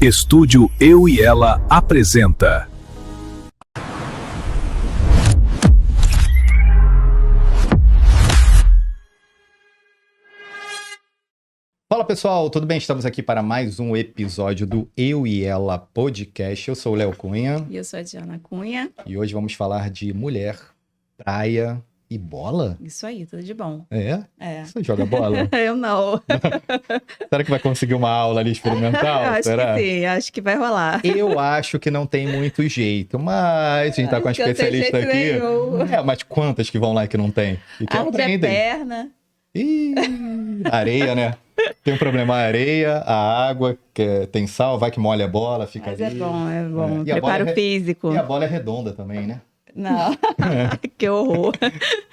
Estúdio Eu e Ela apresenta. Fala pessoal, tudo bem? Estamos aqui para mais um episódio do Eu e Ela Podcast. Eu sou o Léo Cunha. E eu sou a Diana Cunha. E hoje vamos falar de mulher, praia e bola. Isso aí, tudo de bom. É? Você joga bola? Eu não. Será que vai conseguir uma aula ali experimental? Acho Será? que sim, acho que vai rolar. Eu acho que não tem muito jeito, mas a gente tá com uma Acho que não tem especialista jeito aqui. nenhum. Mas quantas que vão lá que não tem? E que Arde a aprendem. perna. Ih, areia, né? Tem um problema a areia, a água, que tem sal, vai que molha a bola, fica Mas ali. é bom. E a bola Preparo físico. E a bola é redonda também, né? Não, que horror.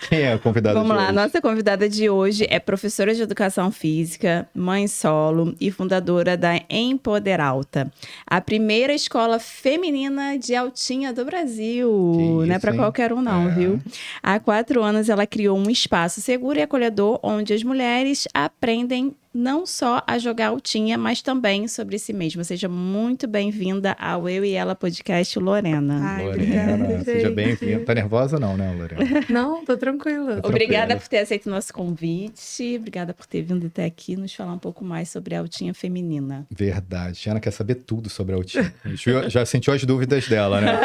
Quem é a convidada Vamos de lá, hoje? nossa convidada de hoje é professora de educação física, mãe solo e fundadora da Empoderalta, a primeira escola feminina de altinha do Brasil. Que Não é isso, para hein? qualquer um não, É. viu? Há 4 anos ela criou um espaço seguro e acolhedor onde as mulheres aprendem não só a jogar altinha, mas também sobre si mesma. Seja muito bem-vinda ao Eu e Ela Podcast, Lorena. Ai, Lorena, obrigada, seja gente. bem-vinda. Tá nervosa não, né, Lorena? Não, tô tranquila. Tá Obrigada tranquilo. por ter aceito o nosso convite. Obrigada por ter vindo até aqui nos falar um pouco mais sobre a altinha feminina. Verdade. Tiana quer saber tudo sobre a autismo. A gente já sentiu as dúvidas dela, né?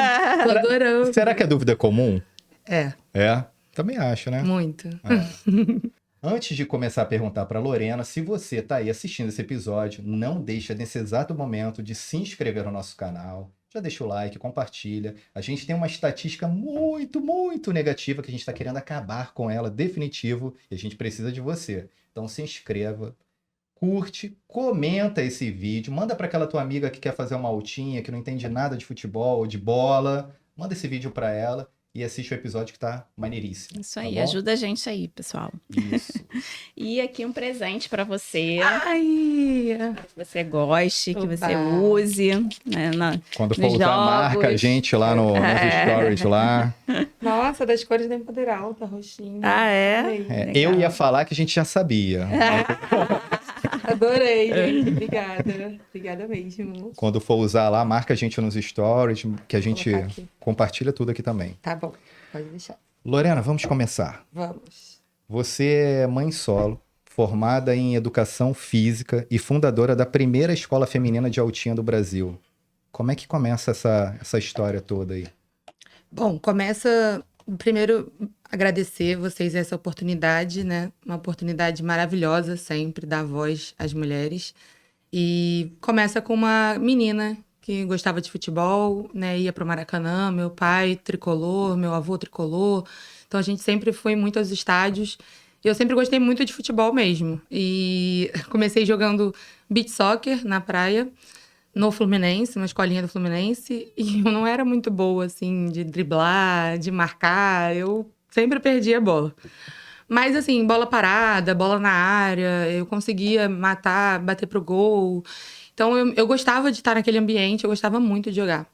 Tô adorando. Será que é dúvida comum? É, É? Também acho, né? muito. Antes de começar a perguntar para Lorena, se você está aí assistindo esse episódio, não deixa nesse exato momento de se inscrever no nosso canal. Já deixa o like, compartilha. A gente tem uma estatística muito, muito negativa que a gente está querendo acabar com ela, definitivo, e a gente precisa de você. Então se inscreva, curte, comenta esse vídeo, manda para aquela tua amiga que quer fazer uma altinha, que não entende nada de futebol, de bola. Manda esse vídeo para ela e assiste o episódio que tá maneiríssimo. Isso aí, tá bom? ajuda a gente aí, pessoal. Isso. E aqui um presente para você, Ai, que você goste, que você Oba. use, né, Quando for nos usar, jogos. marca a gente lá nos stories lá. nossa, das cores da Empoderalta, roxinho. Ah, é? Amei. Legal. Eu ia falar que a gente já sabia. Adorei, gente. Obrigada. Obrigada mesmo. Quando for usar lá, marca a gente nos stories, que a gente colocar aqui. compartilha tudo aqui também. Tá bom, pode deixar. Lorena, vamos começar. Vamos. Você é mãe solo, formada em educação física e fundadora da primeira escola feminina de altinha do Brasil. Como é que começa essa história toda aí? Bom, começa primeiro agradecer vocês essa oportunidade, né? Uma oportunidade maravilhosa sempre dar voz às mulheres. E começa com uma menina que gostava de futebol, né? Ia pro Maracanã, meu pai tricolor, meu avô tricolor. Então a gente sempre foi muito aos estádios. E eu sempre gostei muito de futebol mesmo. E comecei jogando beach soccer na praia, no Fluminense, uma escolinha do Fluminense, e eu não era muito boa, assim, de driblar, de marcar, eu sempre perdia a bola. Mas, assim, bola parada, bola na área, eu conseguia matar, bater pro gol. Então, eu gostava de estar naquele ambiente, eu gostava muito de jogar.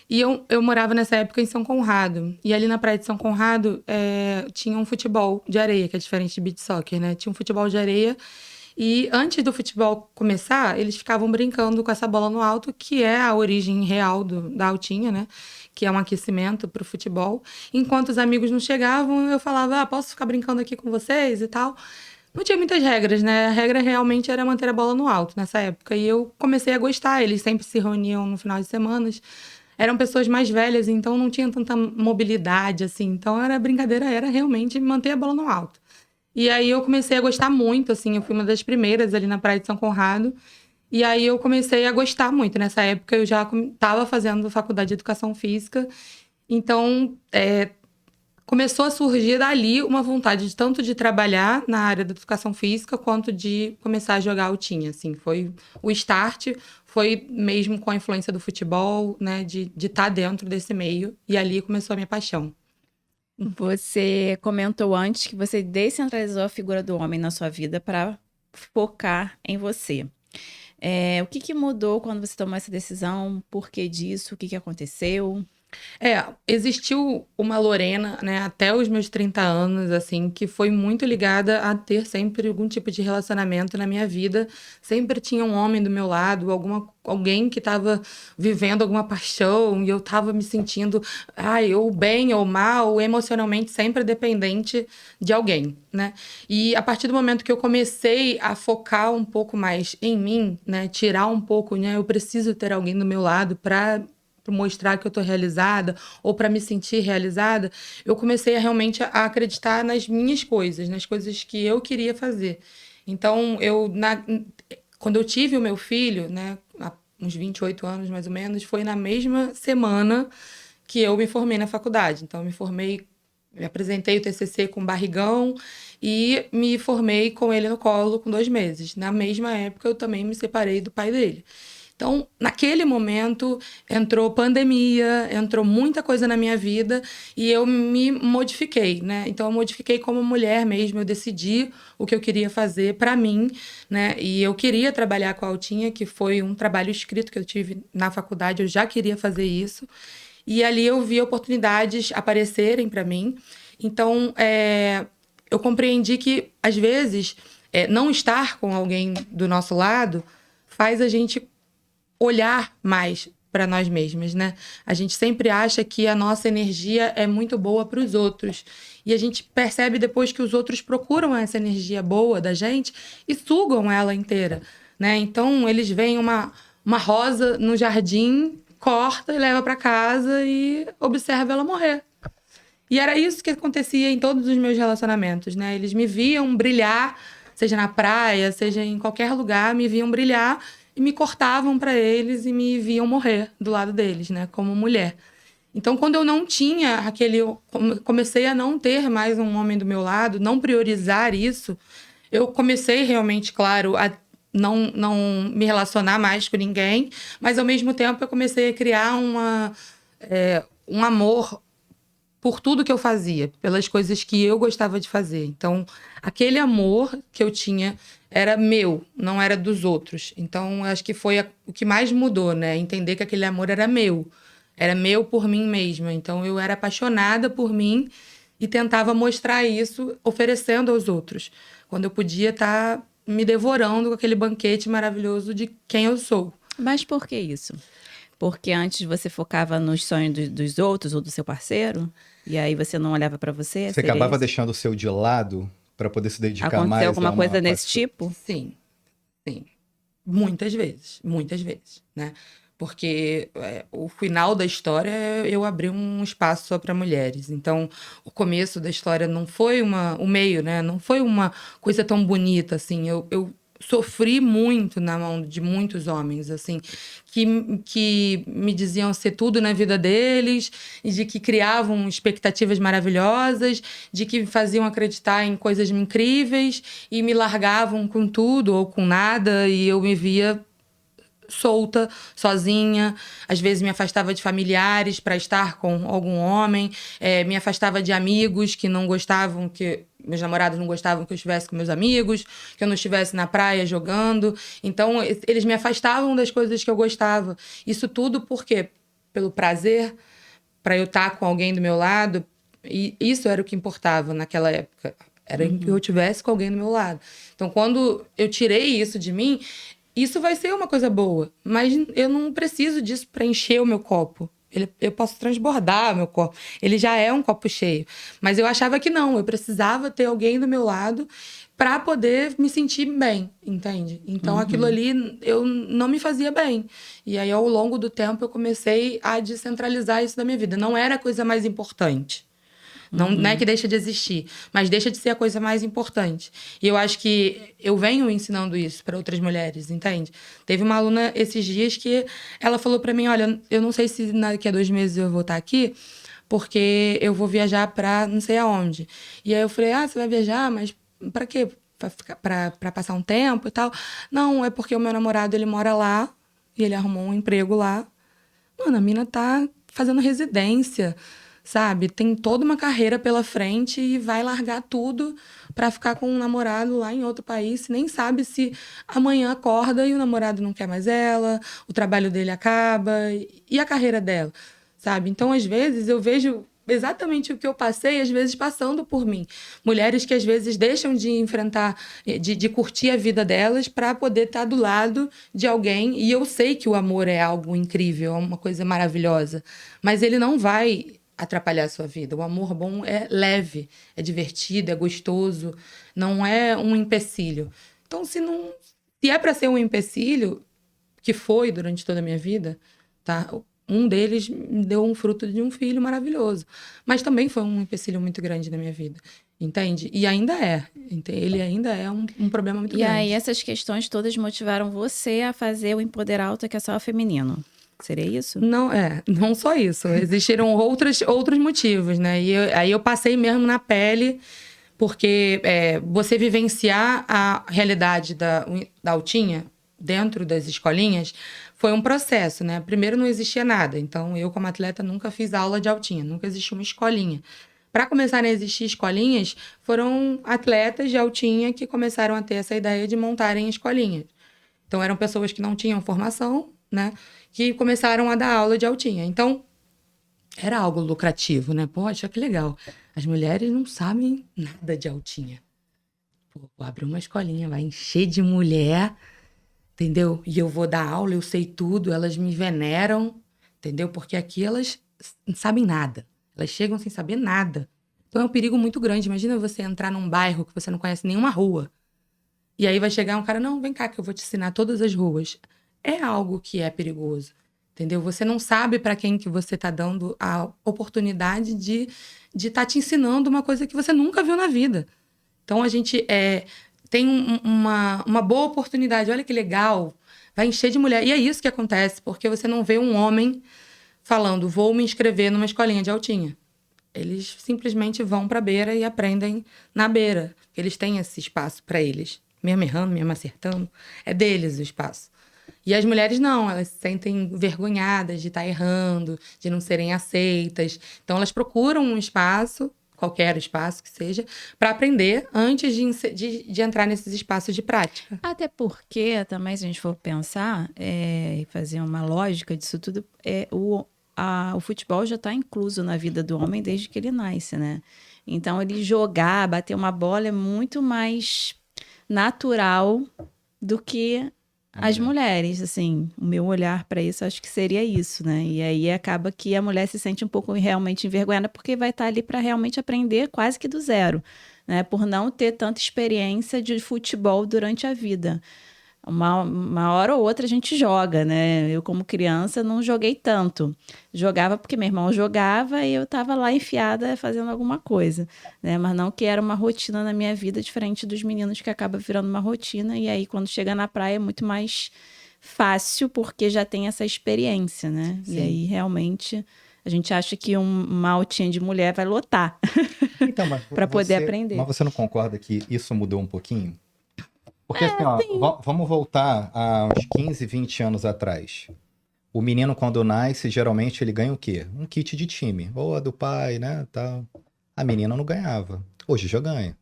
E eu morava nessa época em São Conrado, e ali na praia de São Conrado tinha um futebol de areia, que é diferente de beach soccer, né? Tinha um futebol de areia. E antes do futebol começar, eles ficavam brincando com essa bola no alto, que é a origem real da altinha, né? Que é um aquecimento para o futebol. Enquanto os amigos não chegavam, eu falava, posso ficar brincando aqui com vocês e tal. Não tinha muitas regras, né? A regra realmente era manter a bola no alto nessa época. E eu comecei a gostar, eles sempre se reuniam no final de semanas. Eram pessoas mais velhas, então não tinha tanta mobilidade, assim. Então a brincadeira era realmente manter a bola no alto. E aí eu comecei a gostar muito, assim, eu fui uma das primeiras ali na praia de São Conrado. E aí eu comecei a gostar muito. Nessa época eu já estava fazendo faculdade de educação física. Então começou a surgir dali uma vontade de tanto de trabalhar na área da educação física quanto de começar a jogar altinha, assim. Foi o start, foi mesmo com a influência do futebol, né, de estar dentro desse meio. E ali começou a minha paixão. Você comentou antes que você descentralizou a figura do homem na sua vida para focar em você. O que mudou quando você tomou essa decisão? Por que disso? O que aconteceu? Existiu uma Lorena, né, até os meus 30 anos, assim, que foi muito ligada a ter sempre algum tipo de relacionamento na minha vida. Sempre tinha um homem do meu lado, alguém que estava vivendo alguma paixão e eu estava me sentindo, ou bem ou mal, emocionalmente sempre dependente de alguém, né? E a partir do momento que eu comecei a focar um pouco mais em mim, né, tirar um pouco, né, eu preciso ter alguém do meu lado para mostrar que eu estou realizada ou para me sentir realizada, eu comecei realmente a acreditar nas minhas coisas, nas coisas que eu queria fazer. Então, quando eu tive o meu filho, né, há uns 28 anos mais ou menos, foi na mesma semana que eu me formei na faculdade. Então, me apresentei o TCC com barrigão e me formei com ele no colo com 2 meses. Na mesma época, eu também me separei do pai dele. Então, naquele momento, entrou pandemia, entrou muita coisa na minha vida e eu me modifiquei, né? Então, eu modifiquei como mulher mesmo, eu decidi o que eu queria fazer para mim, né? E eu queria trabalhar com a Altinha, que foi um trabalho escrito que eu tive na faculdade, eu já queria fazer isso. E ali eu vi oportunidades aparecerem para mim. Então, eu compreendi que, às vezes, não estar com alguém do nosso lado faz a gente olhar mais para nós mesmas, né? A gente sempre acha que a nossa energia é muito boa para os outros. E a gente percebe depois que os outros procuram essa energia boa da gente e sugam ela inteira, né? Então, eles veem uma rosa no jardim, corta e leva para casa e observa ela morrer. E era isso que acontecia em todos os meus relacionamentos, né? Eles me viam brilhar, seja na praia, seja em qualquer lugar, me viam brilhar e me cortavam para eles e me viam morrer do lado deles, né? Como mulher. Então, quando eu não tinha comecei a não ter mais um homem do meu lado, não priorizar isso, eu comecei realmente, claro, a não me relacionar mais com ninguém, mas ao mesmo tempo eu comecei a criar um amor por tudo que eu fazia, pelas coisas que eu gostava de fazer. Então, aquele amor que eu tinha era meu, não era dos outros. Então, acho que foi o que mais mudou, né? Entender que aquele amor era meu por mim mesma. Então, eu era apaixonada por mim e tentava mostrar isso oferecendo aos outros, quando eu podia estar me devorando com aquele banquete maravilhoso de quem eu sou. Mas por que isso? Porque antes você focava nos sonhos dos outros ou do seu parceiro? E aí você não olhava para você? Você acabava deixando o seu de lado para poder se dedicar mais a Aconteceu alguma coisa desse tipo? Sim. Muitas vezes, né? Porque o final da história eu abri um espaço só para mulheres. Então, o começo da história não foi o meio, né? Não foi uma coisa tão bonita, assim. Eu sofri muito na mão de muitos homens, assim, que me diziam ser tudo na vida deles, e de que criavam expectativas maravilhosas, de que me faziam acreditar em coisas incríveis e me largavam com tudo ou com nada, e eu me via solta, sozinha, às vezes me afastava de familiares para estar com algum homem, me afastava de amigos que não gostavam, que meus namorados não gostavam que eu estivesse com meus amigos, que eu não estivesse na praia jogando. Então, eles me afastavam das coisas que eu gostava. Isso tudo por quê? Pelo prazer, para eu estar com alguém do meu lado. E isso era o que importava naquela época. Era que eu estivesse com alguém do meu lado. Então, quando eu tirei isso de mim, isso vai ser uma coisa boa, mas eu não preciso disso para encher o meu copo. Eu posso transbordar o meu copo. Ele já é um copo cheio. Mas eu achava que não, eu precisava ter alguém do meu lado para poder me sentir bem, entende? Então, aquilo ali eu não me fazia bem. E aí, ao longo do tempo, eu comecei a descentralizar isso da minha vida. Não era a coisa mais importante. Não é que deixa de existir, mas deixa de ser a coisa mais importante. E eu acho que eu venho ensinando isso para outras mulheres, entende? Teve uma aluna esses dias que ela falou para mim, olha, eu não sei se daqui a 2 meses eu vou estar aqui, porque eu vou viajar para não sei aonde. E aí eu falei, você vai viajar? Mas para quê? Para passar um tempo e tal? Não, é porque o meu namorado, ele mora lá e ele arrumou um emprego lá. Mano, a mina tá fazendo residência, sabe? Tem toda uma carreira pela frente e vai largar tudo para ficar com um namorado lá em outro país. Nem sabe se amanhã acorda e o namorado não quer mais ela, o trabalho dele acaba e a carreira dela. sabe? Então, às vezes, eu vejo exatamente o que eu passei, às vezes passando por mim. Mulheres que às vezes deixam de enfrentar, de curtir a vida delas para poder estar do lado de alguém. E eu sei que o amor é algo incrível, é uma coisa maravilhosa, mas ele não vai atrapalhar a sua vida. O amor bom é leve, é divertido, é gostoso, não é um empecilho. Então, se é para ser um empecilho, que foi durante toda a minha vida, tá? Um deles me deu um fruto de um filho maravilhoso. Mas também foi um empecilho muito grande na minha vida. Entende? E ainda é. Ele ainda é um problema muito grande. E aí, essas questões todas motivaram você a fazer o Empoderar Alto, que é só feminino. Seria isso? Não só isso. Existiram outros motivos, né? E aí eu passei mesmo na pele, porque você vivenciar a realidade da altinha dentro das escolinhas foi um processo, né? Primeiro não existia nada, então eu como atleta nunca fiz aula de altinha, nunca existiu uma escolinha. Para começar a existir escolinhas, foram atletas de altinha que começaram a ter essa ideia de montarem escolinhas. Então eram pessoas que não tinham formação, né? Que começaram a dar aula de altinha. Então era algo lucrativo, né? Poxa, que legal. As mulheres não sabem nada de altinha. Pô, vou abrir uma escolinha, vai encher de mulher, entendeu? E eu vou dar aula, eu sei tudo, elas me veneram, entendeu? Porque aqui elas não sabem nada. Elas chegam sem saber nada. Então é um perigo muito grande. Imagina você entrar num bairro que você não conhece nenhuma rua. E aí vai chegar um cara, não, vem cá que eu vou te ensinar todas as ruas. É algo que é perigoso, entendeu? Você não sabe para quem que você está dando a oportunidade de estar te ensinando uma coisa que você nunca viu na vida. Então a gente tem uma boa oportunidade. Olha que legal, vai encher de mulher. E é isso que acontece, porque você não vê um homem falando, vou me inscrever numa escolinha de altinha. Eles simplesmente vão para a beira e aprendem na beira. Eles têm esse espaço para eles. Mesmo errando, mesmo acertando. É deles o espaço. E as mulheres não, elas se sentem envergonhadas de estar errando, de não serem aceitas. Então elas procuram um espaço, qualquer espaço que seja, para aprender antes de entrar nesses espaços de prática. Até porque, também, se a gente for pensar e fazer uma lógica disso tudo, o futebol já está incluso na vida do homem desde que ele nasce, né? Então, ele jogar, bater uma bola é muito mais natural do que as mulheres, assim. O meu olhar para isso, acho que seria isso, né? E aí acaba que a mulher se sente um pouco realmente envergonhada porque vai estar ali para realmente aprender quase que do zero, né? Por não ter tanta experiência de futebol durante a vida. Uma hora ou outra a gente joga, né? Eu, como criança, não joguei tanto. Jogava porque meu irmão jogava e eu estava lá enfiada fazendo alguma coisa, né? Mas não que era uma rotina na minha vida, diferente dos meninos que acaba virando uma rotina. E aí, quando chega na praia, é muito mais fácil porque já tem essa experiência, né? Sim. E aí, realmente, a gente acha que uma altinha de mulher vai lotar Então, para poder aprender. Mas você não concorda que isso mudou um pouquinho? Porque assim, ó, vamos voltar a uns 15, 20 anos atrás. O menino, quando nasce, geralmente ele ganha o quê? Um kit de time. Ou a do pai, né, tal. A menina não ganhava. Hoje já ganha.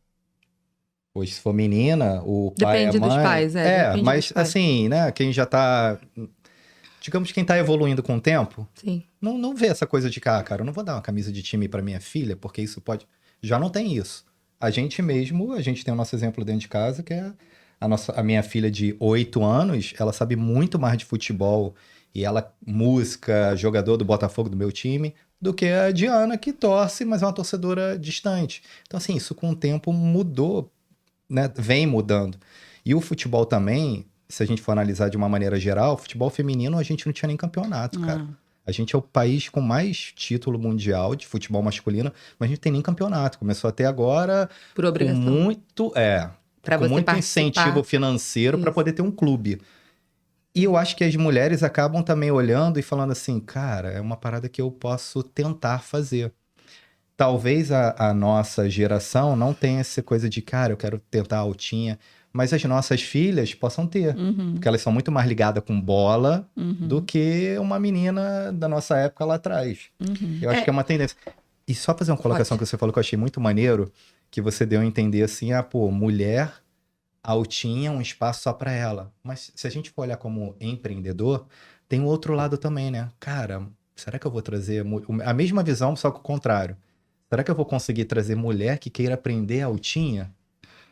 Hoje, se for menina, o pai depende e a mãe... dos pais, depende mas dos pais. assim, né, quem já tá... Digamos, quem tá evoluindo com o tempo, Sim. não vê essa coisa de cara, eu não vou dar uma camisa de time pra minha filha, porque isso pode... Já não tem isso. A gente tem o nosso exemplo dentro de casa, que é... A minha filha de 8 anos, ela sabe muito mais de futebol e ela música, jogador do Botafogo do meu time, do que a Diana, que torce, mas é uma torcedora distante. Então, assim, isso com o tempo mudou, né? Vem mudando. E o futebol também, se a gente for analisar de uma maneira geral, futebol feminino a gente não tinha nem campeonato, cara. A gente é o país com mais título mundial de futebol masculino, mas a gente não tem nem campeonato. Começou até agora Por obrigação. Com muito incentivo financeiro para poder ter um clube. E eu acho que as mulheres acabam também olhando e falando assim, cara, é uma parada que eu posso tentar fazer. Talvez a nossa geração não tenha essa coisa de, cara, eu quero tentar altinha, mas as nossas filhas possam ter. Porque elas são muito mais ligadas com bola do que uma menina da nossa época lá atrás. Eu acho que é uma tendência. E só fazer uma colocação que você falou que eu achei muito maneiro, que você deu a entender assim, mulher altinha, um espaço só para ela. Mas se a gente for olhar como empreendedor, tem o outro lado também, né? Cara, será que eu vou trazer a mesma visão, só que o contrário? Será que eu vou conseguir trazer mulher que queira aprender altinha?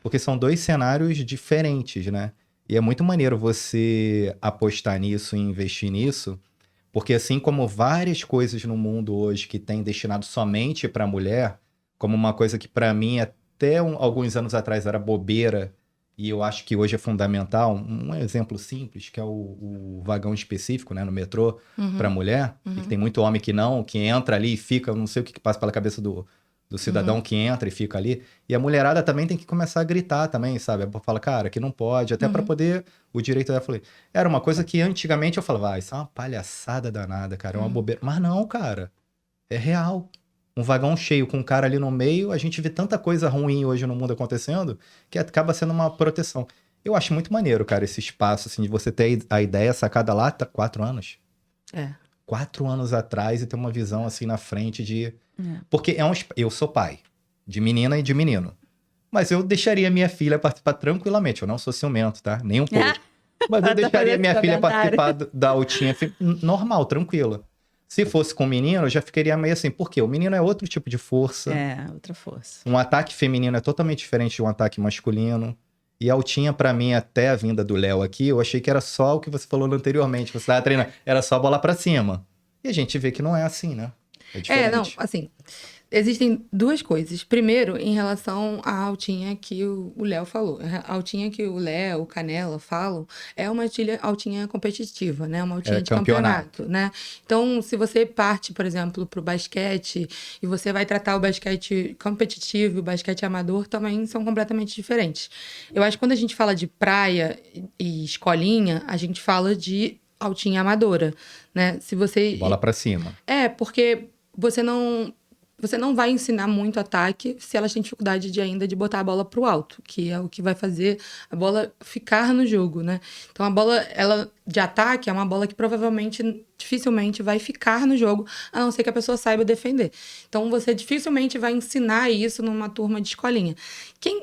Porque são 2 cenários diferentes, né? E é muito maneiro você apostar nisso e investir nisso, porque assim como várias coisas no mundo hoje que tem destinado somente para mulher, como uma coisa que para mim até alguns anos atrás era bobeira, e eu acho que hoje é fundamental, um exemplo simples, que é o vagão específico, né, no metrô, para mulher, e que tem muito homem que entra ali e fica, não sei o que passa pela cabeça do cidadão que entra e fica ali. E a mulherada também tem que começar a gritar também, sabe? Fala, cara, que não pode, até para poder o direito. Eu falei, era uma coisa que antigamente eu falava, isso é uma palhaçada danada, cara, é uma bobeira. Mas não, cara, é real. Um vagão cheio com um cara ali no meio, a gente vê tanta coisa ruim hoje no mundo acontecendo, que acaba sendo uma proteção. Eu acho muito maneiro, cara, esse espaço, assim, de você ter a ideia sacada lá, 4 anos. 4 anos atrás e ter uma visão, assim, na frente de... Porque eu sou pai, de menina e de menino. Mas eu deixaria minha filha participar tranquilamente. Eu não sou ciumento, tá? Nem um pouco. Mas eu deixaria minha filha participar da altinha normal, tranquila. Se fosse com menino, eu já ficaria meio assim, porque o menino é outro tipo de força. É, outra força. Um ataque feminino é totalmente diferente de um ataque masculino. E a altinha, pra mim, até a vinda do Léo aqui, eu achei que era só o que você falou anteriormente, você tava treinando, era só bola pra cima. E a gente vê que não é assim, né? É diferente. Não, assim, existem 2 coisas. Primeiro, em relação à altinha que o Léo falou. A altinha que o Léo, o Canela falam, é uma altinha competitiva, né? Uma altinha de campeonato, né? Então, se você parte, por exemplo, pro basquete, e você vai tratar o basquete competitivo e o basquete amador, também são completamente diferentes. Eu acho que quando a gente fala de praia e escolinha, a gente fala de altinha amadora, né? Se você... Bola pra cima. Porque você não vai ensinar muito ataque se elas têm dificuldade de botar a bola pro alto, que é o que vai fazer a bola ficar no jogo, né? Então, a bola de ataque é uma bola que dificilmente vai ficar no jogo, a não ser que a pessoa saiba defender. Então, você dificilmente vai ensinar isso numa turma de escolinha.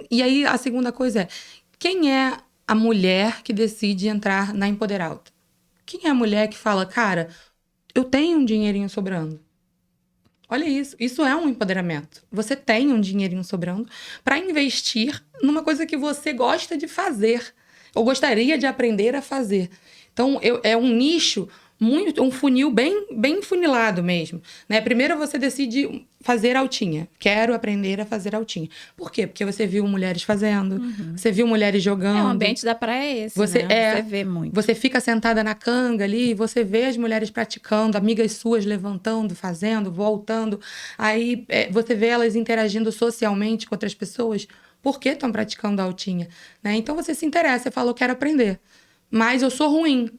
E aí, a segunda coisa é, quem é a mulher que decide entrar na Empoderalta? Quem é a mulher que fala, cara, eu tenho um dinheirinho sobrando? Olha isso, isso é um empoderamento. Você tem um dinheirinho sobrando para investir numa coisa que você gosta de fazer, ou gostaria de aprender a fazer. Então, é um nicho, um funil bem funilado mesmo, né? Primeiro você decide fazer altinha. Quero aprender a fazer altinha. Por quê? Porque você viu mulheres fazendo, você viu mulheres jogando. O ambiente da praia é esse, você vê muito. Você fica sentada na canga ali, você vê as mulheres praticando, amigas suas levantando, fazendo, voltando. Aí você vê elas interagindo socialmente com outras pessoas. Por que estão praticando a altinha? Né? Então você se interessa, você fala, eu quero aprender. Mas eu sou ruim.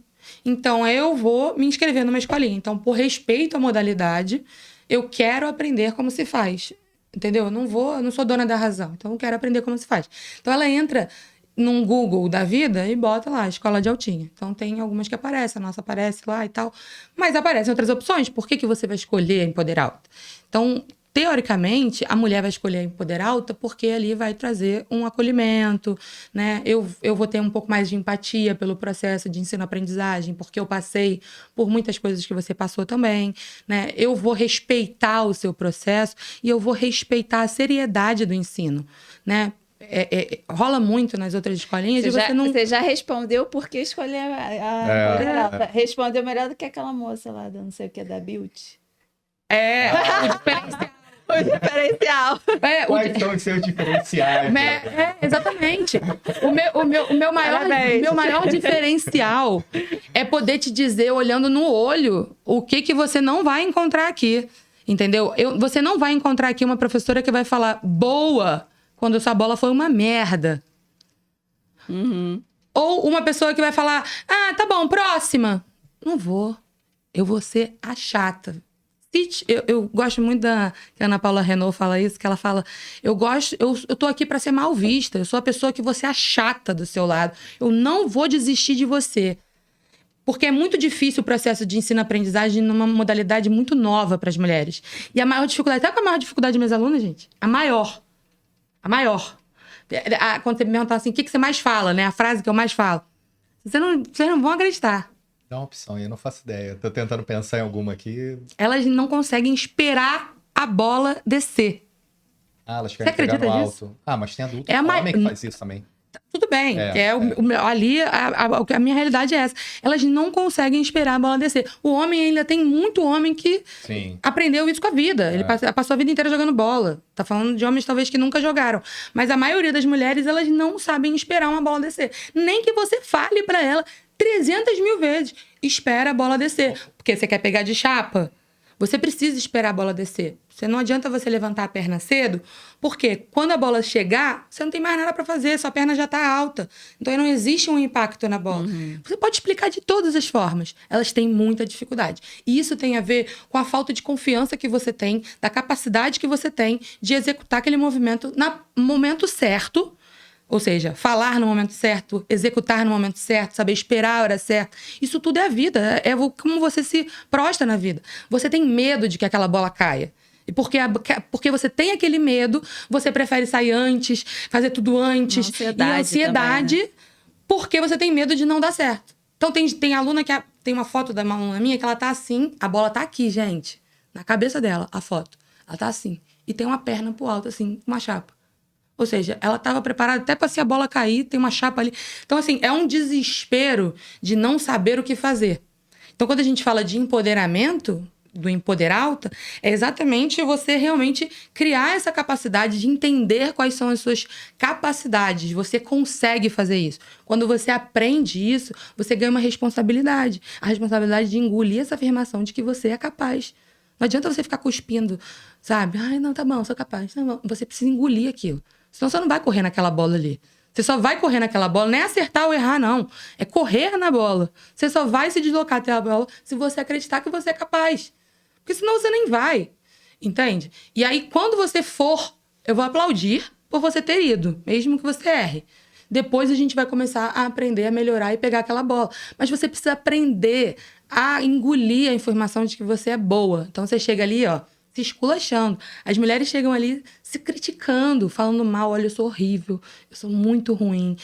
Então, eu vou me inscrever numa escolinha. Então, por respeito à modalidade, eu quero aprender como se faz. Entendeu? Eu não sou dona da razão. Então, eu quero aprender como se faz. Então, ela entra num Google da vida e bota lá, escola de altinha. Então, tem algumas que aparecem. A nossa aparece lá e tal. Mas aparecem outras opções. Por que você vai escolher a Empoderalta? Então, teoricamente, a mulher vai escolher a Empoderalta porque ali vai trazer um acolhimento, né? Eu vou ter um pouco mais de empatia pelo processo de ensino-aprendizagem, porque eu passei por muitas coisas que você passou também, né? Eu vou respeitar o seu processo e eu vou respeitar a seriedade do ensino, né? Rola muito nas outras escolinhas Você já respondeu por que escolher a Empoderalta. Respondeu melhor do que aquela moça lá, não sei o que, da Beauty. O diferencial. O diferencial. Quais são os seus diferenciais? Exatamente. O meu maior diferencial é poder te dizer, olhando no olho, o que você não vai encontrar aqui. Entendeu? Você não vai encontrar aqui uma professora que vai falar boa quando sua bola foi uma merda. Ou uma pessoa que vai falar, tá bom, próxima. Não vou. Eu vou ser a chata. Eu gosto muito que a Ana Paula Renault fala isso, que ela fala, eu tô aqui para ser mal vista, eu sou a pessoa que você é chata do seu lado, eu não vou desistir de você. Porque é muito difícil o processo de ensino-aprendizagem numa modalidade muito nova para as mulheres. E a maior dificuldade, sabe qual é a maior dificuldade de minhas alunas, gente? A maior. Quando você me perguntar assim, o que você mais fala, né? A frase que eu mais falo. Vocês não vão acreditar. Dá uma opção aí, eu não faço ideia. Tô tentando pensar em alguma aqui. Elas não conseguem esperar a bola descer. Ah, elas querem Você pegar no acredita nisso? alto. Ah, mas tem adulto, É a homem que faz isso também. Tudo bem, É, ali a minha realidade é essa. Elas não conseguem esperar a bola descer. O homem ainda tem muito homem que Sim. aprendeu isso com a vida. Ele passou a vida inteira jogando bola. Tá falando de homens talvez que nunca jogaram. Mas a maioria das mulheres, elas não sabem esperar uma bola descer. Nem que você fale pra ela 300 mil vezes. Espera a bola descer. Porque você quer pegar de chapa? Você precisa esperar a bola descer. Não adianta você levantar a perna cedo, porque quando a bola chegar, você não tem mais nada para fazer, sua perna já está alta. Então aí não existe um impacto na bola. Você pode explicar de todas as formas. Elas têm muita dificuldade. E isso tem a ver com a falta de confiança que você tem, da capacidade que você tem de executar aquele movimento no momento certo. Ou seja, falar no momento certo, executar no momento certo, saber esperar a hora certa. Isso tudo é a vida, é como você se prostra na vida. Você tem medo de que aquela bola caia. E porque você tem aquele medo, você prefere sair antes, fazer tudo antes. Ansiedade e ansiedade, também, né? porque você tem medo de não dar certo. Então tem aluna que tem uma foto da uma aluna minha que ela tá assim, a bola tá aqui, gente. Na cabeça dela, a foto. Ela tá assim. E tem uma perna pro alto, assim, uma chapa. Ou seja, ela estava preparada até para se a bola cair, tem uma chapa ali. Então, assim, é um desespero de não saber o que fazer. Então, quando a gente fala de empoderamento, do Empoderalta, é exatamente você realmente criar essa capacidade de entender quais são as suas capacidades. Você consegue fazer isso. Quando você aprende isso, você ganha uma responsabilidade. A responsabilidade de engolir essa afirmação de que você é capaz. Não adianta você ficar cuspindo, sabe? Ai, não, tá bom, sou capaz. Não, você precisa engolir aquilo. Senão você não vai correr naquela bola ali. Você só vai correr naquela bola, não é acertar ou errar, não. É correr na bola. Você só vai se deslocar até a bola se você acreditar que você é capaz. Porque senão você nem vai. Entende? E aí, quando você for, eu vou aplaudir por você ter ido, mesmo que você erre. Depois a gente vai começar a aprender a melhorar e pegar aquela bola. Mas você precisa aprender a engolir a informação de que você é boa. Então você chega ali, ó, se esculachando. As mulheres chegam ali se criticando, falando mal. Olha, eu sou horrível, eu sou muito ruim.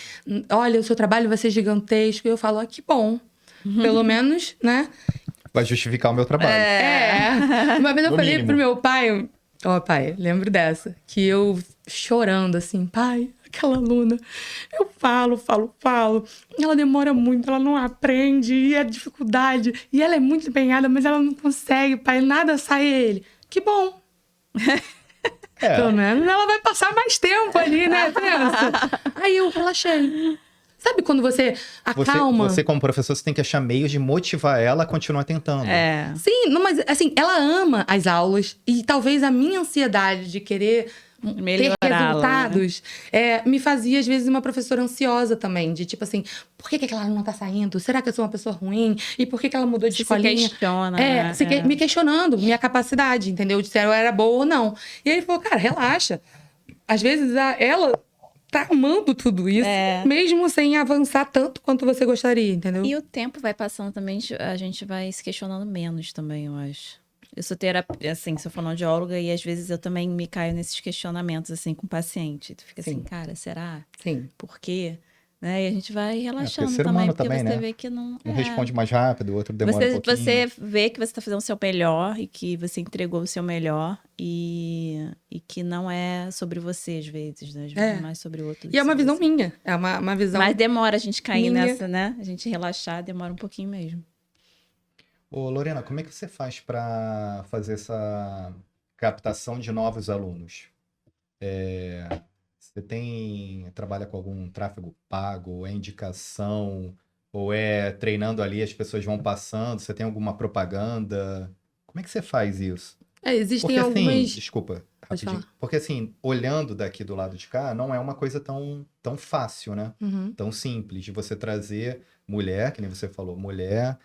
Olha, o seu trabalho vai ser gigantesco. E eu falo, que bom. Pelo menos, né? Vai justificar o meu trabalho. Uma vez eu No falei mínimo. pro meu pai, pai, lembro dessa, que eu chorando assim, pai, aquela aluna, eu falo, ela demora muito, ela não aprende, e é dificuldade, e ela é muito empenhada, mas ela não consegue, pai, nada sai ele. Que bom. Pelo menos ela vai passar mais tempo ali, né, pensa? Aí eu relaxei. Sabe quando você acalma? Você, como professor, você tem que achar meios de motivar ela a continuar tentando. Sim, não, mas assim, ela ama as aulas e talvez a minha ansiedade de querer ter resultados me fazia, às vezes, uma professora ansiosa também. De tipo assim, por que aquela aluna tá saindo? Será que eu sou uma pessoa ruim? E por que ela mudou de escolinha? Se questiona, me questionando minha capacidade, entendeu? De se eu era boa ou não. E aí ele falou, cara, relaxa. Às vezes ela tá amando tudo isso, mesmo sem avançar tanto quanto você gostaria, entendeu? E o tempo vai passando também, a gente vai se questionando menos também, eu acho. Eu sou terapeuta, assim, sou fonoaudióloga e às vezes eu também me caio nesses questionamentos, assim, com o paciente. Tu fica assim, cara, será? Sim. Por quê? Né? E a gente vai relaxando ser também, humano porque também, você né? vê que não... Um responde mais rápido, o outro demora um pouquinho. Você vê que você está fazendo o seu melhor e que você entregou o seu melhor e que não é sobre você, às vezes, né? Às vezes é mais sobre o outro. E é uma visão minha. É uma visão... Mas demora a gente cair nessa, né? A gente relaxar, demora um pouquinho mesmo. Ô, Lorena, como é que você faz para fazer essa captação de novos alunos? Você trabalha com algum tráfego pago, é indicação, ou é treinando ali, as pessoas vão passando, você tem alguma propaganda? Como é que você faz isso? Existem Porque algumas... assim, desculpa, Pode rapidinho. falar. Porque assim, olhando daqui do lado de cá, não é uma coisa tão fácil, né? Tão simples de você trazer mulher, que nem você falou, mulher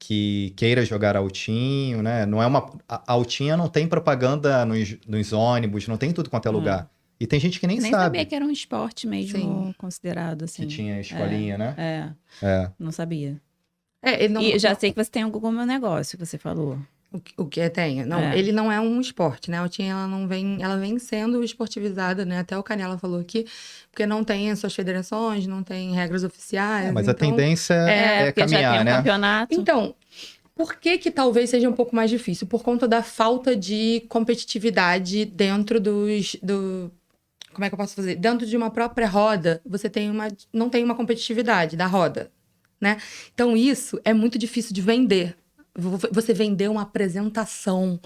que queira jogar altinho, né? Não é a altinha não tem propaganda nos ônibus, não tem tudo quanto é lugar. E tem gente que nem sabe. sabia que era um esporte mesmo considerado, assim. Que tinha escolinha, né? Não sabia. Ele não... E já sei que você tem algum negócio que você falou. O que tem. Não, É. ele não é um esporte, né? A altinha, ela vem sendo esportivizada, né? Até o Canela falou aqui, porque não tem as suas federações, não tem regras oficiais. Mas a então... tendência é porque já tem caminhar, um né? campeonato. Então, por que talvez seja um pouco mais difícil? Por conta da falta de competitividade dentro como é que eu posso fazer? Dentro de uma própria roda, não tem uma competitividade da roda, né? Então, isso é muito difícil de vender. Você vender uma apresentação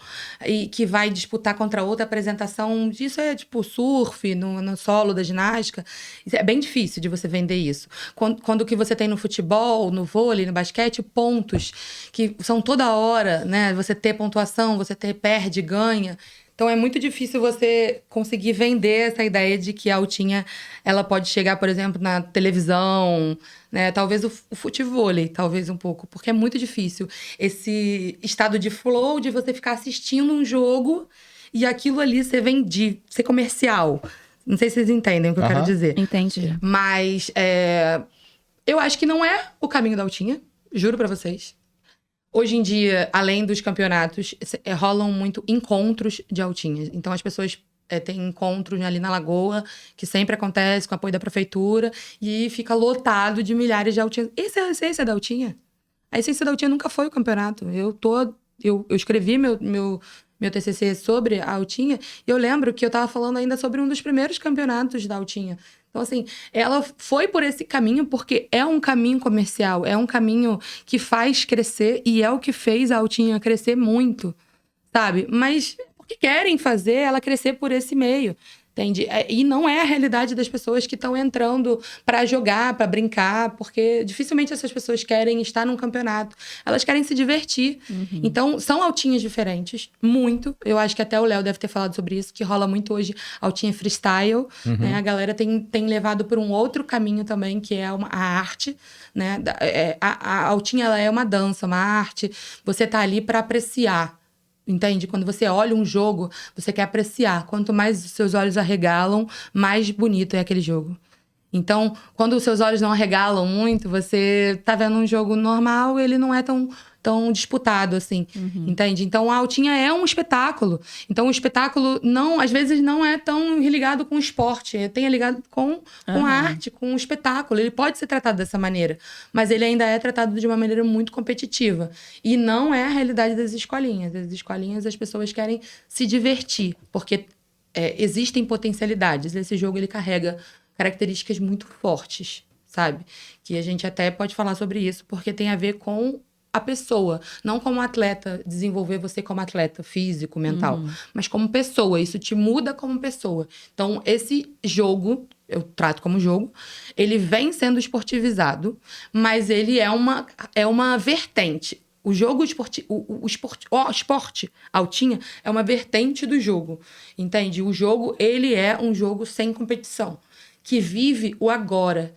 e que vai disputar contra outra apresentação, isso é tipo surf, no solo da ginástica. É bem difícil de você vender isso. Quando o que você tem no futebol, no vôlei, no basquete, pontos que são toda hora, né? Você ter pontuação, perde, ganha. Então, é muito difícil você conseguir vender essa ideia de que a altinha, ela pode chegar, por exemplo, na televisão, né? Talvez o futevôlei, talvez um pouco, porque é muito difícil esse estado de flow de você ficar assistindo um jogo e aquilo ali ser comercial. Não sei se vocês entendem o que eu quero dizer. Entendi. Mas eu acho que não é o caminho da altinha, juro pra vocês. Hoje em dia, além dos campeonatos, rolam muito encontros de altinhas. Então, as pessoas têm encontros ali na Lagoa, que sempre acontece com apoio da prefeitura, e fica lotado de milhares de altinhas. Essa é a essência da altinha. A essência da altinha nunca foi o campeonato. Eu escrevi meu TCC sobre a altinha, e eu lembro que eu estava falando ainda sobre um dos primeiros campeonatos da altinha. Então, assim, ela foi por esse caminho porque é um caminho comercial, é um caminho que faz crescer e é o que fez a altinha crescer muito, sabe? Mas porque querem fazer ela crescer por esse meio, entende? E não é a realidade das pessoas que estão entrando para jogar, para brincar, porque dificilmente essas pessoas querem estar num campeonato. Elas querem se divertir. Uhum. Então, são altinhas diferentes, muito. Eu acho que até o Léo deve ter falado sobre isso, que rola muito hoje altinha freestyle. Né? A galera tem levado por um outro caminho também, que é a arte. Né? A altinha, ela é uma dança, uma arte. Você tá ali para apreciar. Entende? Quando você olha um jogo, você quer apreciar. Quanto mais os seus olhos arregalam, mais bonito é aquele jogo. Então, quando os seus olhos não arregalam muito, você tá vendo um jogo normal, ele não é tão disputado assim, entende? Então, a altinha é um espetáculo. Então, o espetáculo, às vezes, não é tão ligado com o esporte. Tem ligado com a arte, com o espetáculo. Ele pode ser tratado dessa maneira, mas ele ainda é tratado de uma maneira muito competitiva. E não é a realidade das escolinhas. As escolinhas, as pessoas querem se divertir, porque existem potencialidades. Esse jogo, ele carrega características muito fortes, sabe? Que a gente até pode falar sobre isso, porque tem a ver com a pessoa, não como atleta, desenvolver você como atleta físico, mental, mas como pessoa, isso te muda como pessoa. Então, esse jogo, eu trato como jogo, ele vem sendo esportivizado, mas ele é uma vertente. O jogo o esporte altinha é uma vertente do jogo, entende? O jogo, ele é um jogo sem competição, que vive o agora.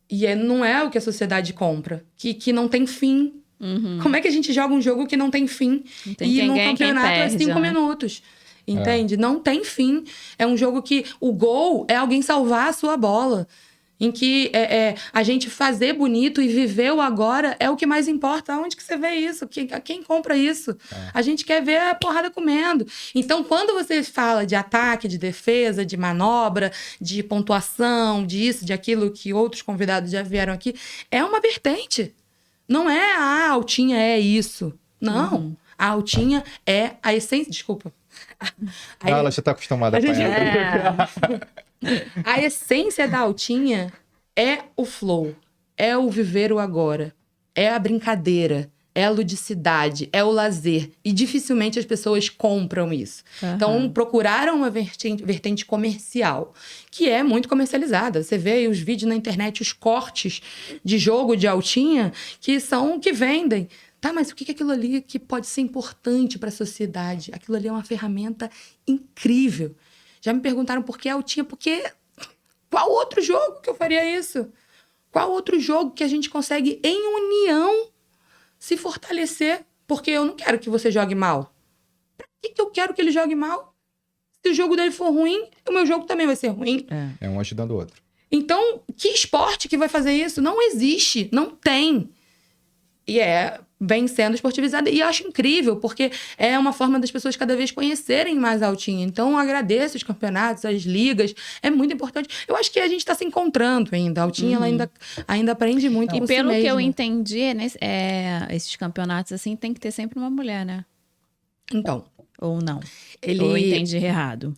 E não é o que a sociedade compra, que não tem fim. Como é que a gente joga um jogo que não tem fim? Não tem e no quem campeonato perde, é 5 né? minutos. Entende? Não tem fim. É um jogo que o gol é alguém salvar a sua bola. Em que a gente fazer bonito e viver o agora é o que mais importa. Onde que você vê isso? Quem compra isso? A gente quer ver a porrada comendo. Então, quando você fala de ataque, de defesa, de manobra, de pontuação, disso, de aquilo que outros convidados já vieram aqui, é uma vertente. Não é a altinha é isso. Não. A altinha é a essência... Desculpa. Ela já tá acostumada a apanhar. A essência da altinha é o flow, é o viver o agora, é a brincadeira, é a ludicidade, é o lazer. E dificilmente as pessoas compram isso. Então, procuraram uma vertente comercial, que é muito comercializada. Você vê aí os vídeos na internet, os cortes de jogo de altinha, que vendem. Tá, mas o que é aquilo ali que pode ser importante para a sociedade? Aquilo ali é uma ferramenta incrível. Já me perguntaram por que altinha, porque qual outro jogo que eu faria isso? Qual outro jogo que a gente consegue, em união, se fortalecer? Porque eu não quero que você jogue mal. Pra que eu quero que ele jogue mal? Se o jogo dele for ruim, o meu jogo também vai ser ruim. É um ajudando o outro. Então, que esporte que vai fazer isso? Não existe, não tem. E vem sendo esportivizada. E eu acho incrível, porque é uma forma das pessoas cada vez conhecerem mais a altinha. Então, eu agradeço os campeonatos, as ligas. É muito importante. Eu acho que a gente está se encontrando ainda. A altinha, ela ainda aprende muito com E si pelo que eu mesma. entendi, esses campeonatos assim, tem que ter sempre uma mulher, né? Então, Ou não? Ou eu entendi errado?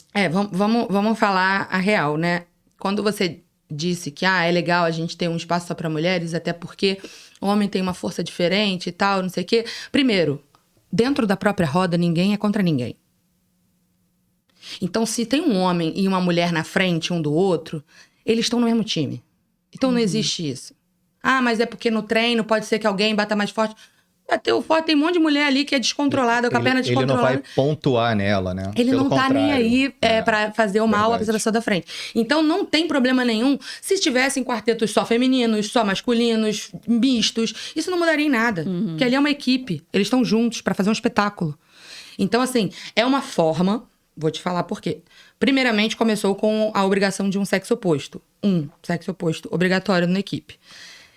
vamos falar a real, né? Quando você disse que é legal a gente ter um espaço só para mulheres, até porque o homem tem uma força diferente e tal, não sei o quê. Primeiro, dentro da própria roda, ninguém é contra ninguém. Então, se tem um homem e uma mulher na frente um do outro, eles estão no mesmo time. Então, não existe isso. Mas é porque no treino pode ser que alguém bata mais forte. Bateu forte, tem um monte de mulher ali que é descontrolada, com a perna descontrolada. Ele não vai pontuar nela, né? Ele Pelo não tá nem contrário. aí pra fazer o mal à Verdade. pessoa da frente. Então, não tem problema nenhum se tivessem quartetos só femininos, só masculinos, mistos. Isso não mudaria em nada. Porque ali é uma equipe. Eles estão juntos pra fazer um espetáculo. Então, assim, é uma forma... Vou te falar por quê. Primeiramente, começou com a obrigação de um sexo oposto. Um sexo oposto obrigatório na equipe.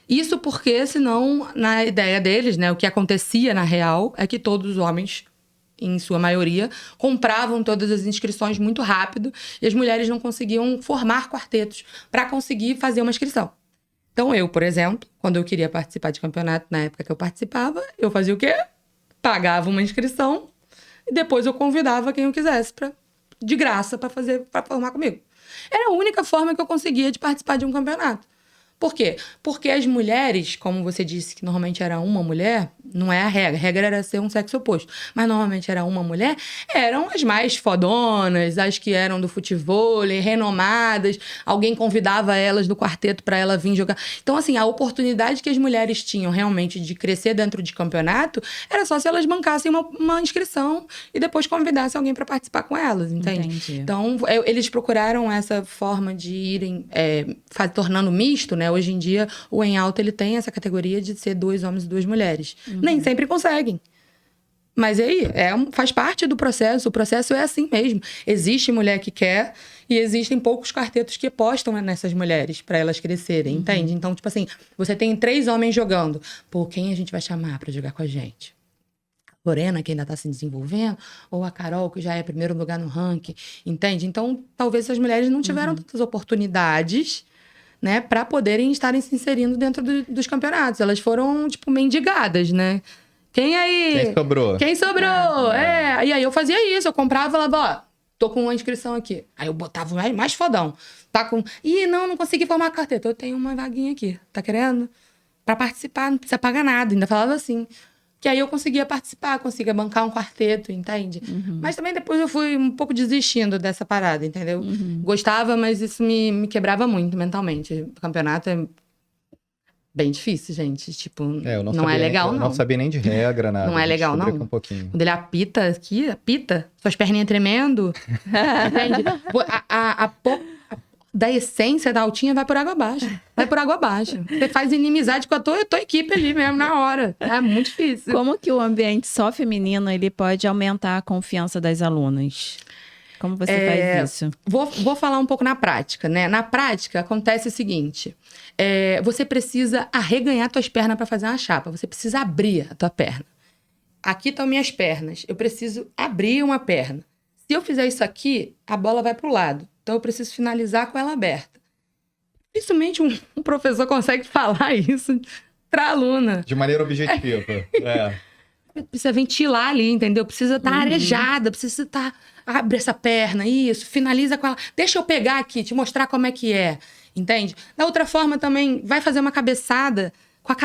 Isso porque, senão, na ideia deles, né, o que acontecia na real é que todos os homens, em sua maioria, compravam todas as inscrições muito rápido e as mulheres não conseguiam formar quartetos para conseguir fazer uma inscrição. Então, eu, por exemplo, quando eu queria participar de campeonato, na época que eu participava, eu fazia o quê? Pagava uma inscrição e depois eu convidava quem eu quisesse de graça para formar comigo. Era a única forma que eu conseguia de participar de um campeonato. Por quê? Porque as mulheres, como você disse que normalmente era uma mulher, não é a regra. A regra era ser um sexo oposto. Mas normalmente era uma mulher, eram as mais fodonas, as que eram do futevôlei, renomadas. Alguém convidava elas do quarteto para ela vir jogar. Então, assim, a oportunidade que as mulheres tinham realmente de crescer dentro de campeonato era só se elas bancassem uma inscrição e depois convidassem alguém para participar com elas, entende? Entendi. Então, eles procuraram essa forma de irem tornando misto, né? Hoje em dia, o em alta, ele tem essa categoria de ser 2 homens e 2 mulheres. Nem sempre conseguem. Mas aí, faz parte do processo. O processo é assim mesmo. Existe mulher que quer e existem poucos quartetos que apostam nessas mulheres para elas crescerem, entende? Então, tipo assim, você tem 3 homens jogando. Pô, quem a gente vai chamar para jogar com a gente? A Lorena, que ainda está se desenvolvendo, ou a Carol, que já é primeiro lugar no ranking, entende? Então, talvez essas mulheres não tiveram tantas oportunidades, né, para poderem estarem se inserindo dentro dos campeonatos. Elas foram, tipo, mendigadas, né? Quem aí? Quem sobrou? Quem sobrou? E aí eu fazia isso, eu comprava e falava, ó, tô com uma inscrição aqui. Aí eu botava mais fodão. Tá com... não consegui formar a carteta. Eu tenho uma vaguinha aqui, tá querendo? Pra participar, não precisa pagar nada. Ainda falava assim. Que aí eu conseguia participar, conseguia bancar um quarteto, entende? Mas também depois eu fui um pouco desistindo dessa parada, entendeu? Gostava, mas isso me quebrava muito mentalmente. O campeonato é bem difícil, gente. Tipo, Eu não é legal, eu não. não sabia nem de regra, nada. Não é legal, Descobri não. aqui um pouquinho. Quando ele apita, suas perninhas tremendo, entende? Da essência da altinha vai por água abaixo. Vai por água abaixo. Você faz inimizade com a tua equipe ali mesmo, na hora. É muito difícil. Como que o ambiente só feminino ele pode aumentar a confiança das alunas? Como você faz isso? Vou falar um pouco na prática, né? Na prática, acontece o seguinte. Você precisa arreganhar tuas pernas para fazer uma chapa. Você precisa abrir a tua perna. Aqui estão minhas pernas. Eu preciso abrir uma perna. Se eu fizer isso aqui, a bola vai pro lado. Então, eu preciso finalizar com ela aberta. Dificilmente um professor consegue falar isso pra aluna. De maneira objetiva. Precisa ventilar ali, entendeu? Precisa estar arejada, precisa estar... Abre essa perna, isso, finaliza com ela. Deixa eu pegar aqui, te mostrar como é que é, entende? Da outra forma também, vai fazer uma cabeçada com a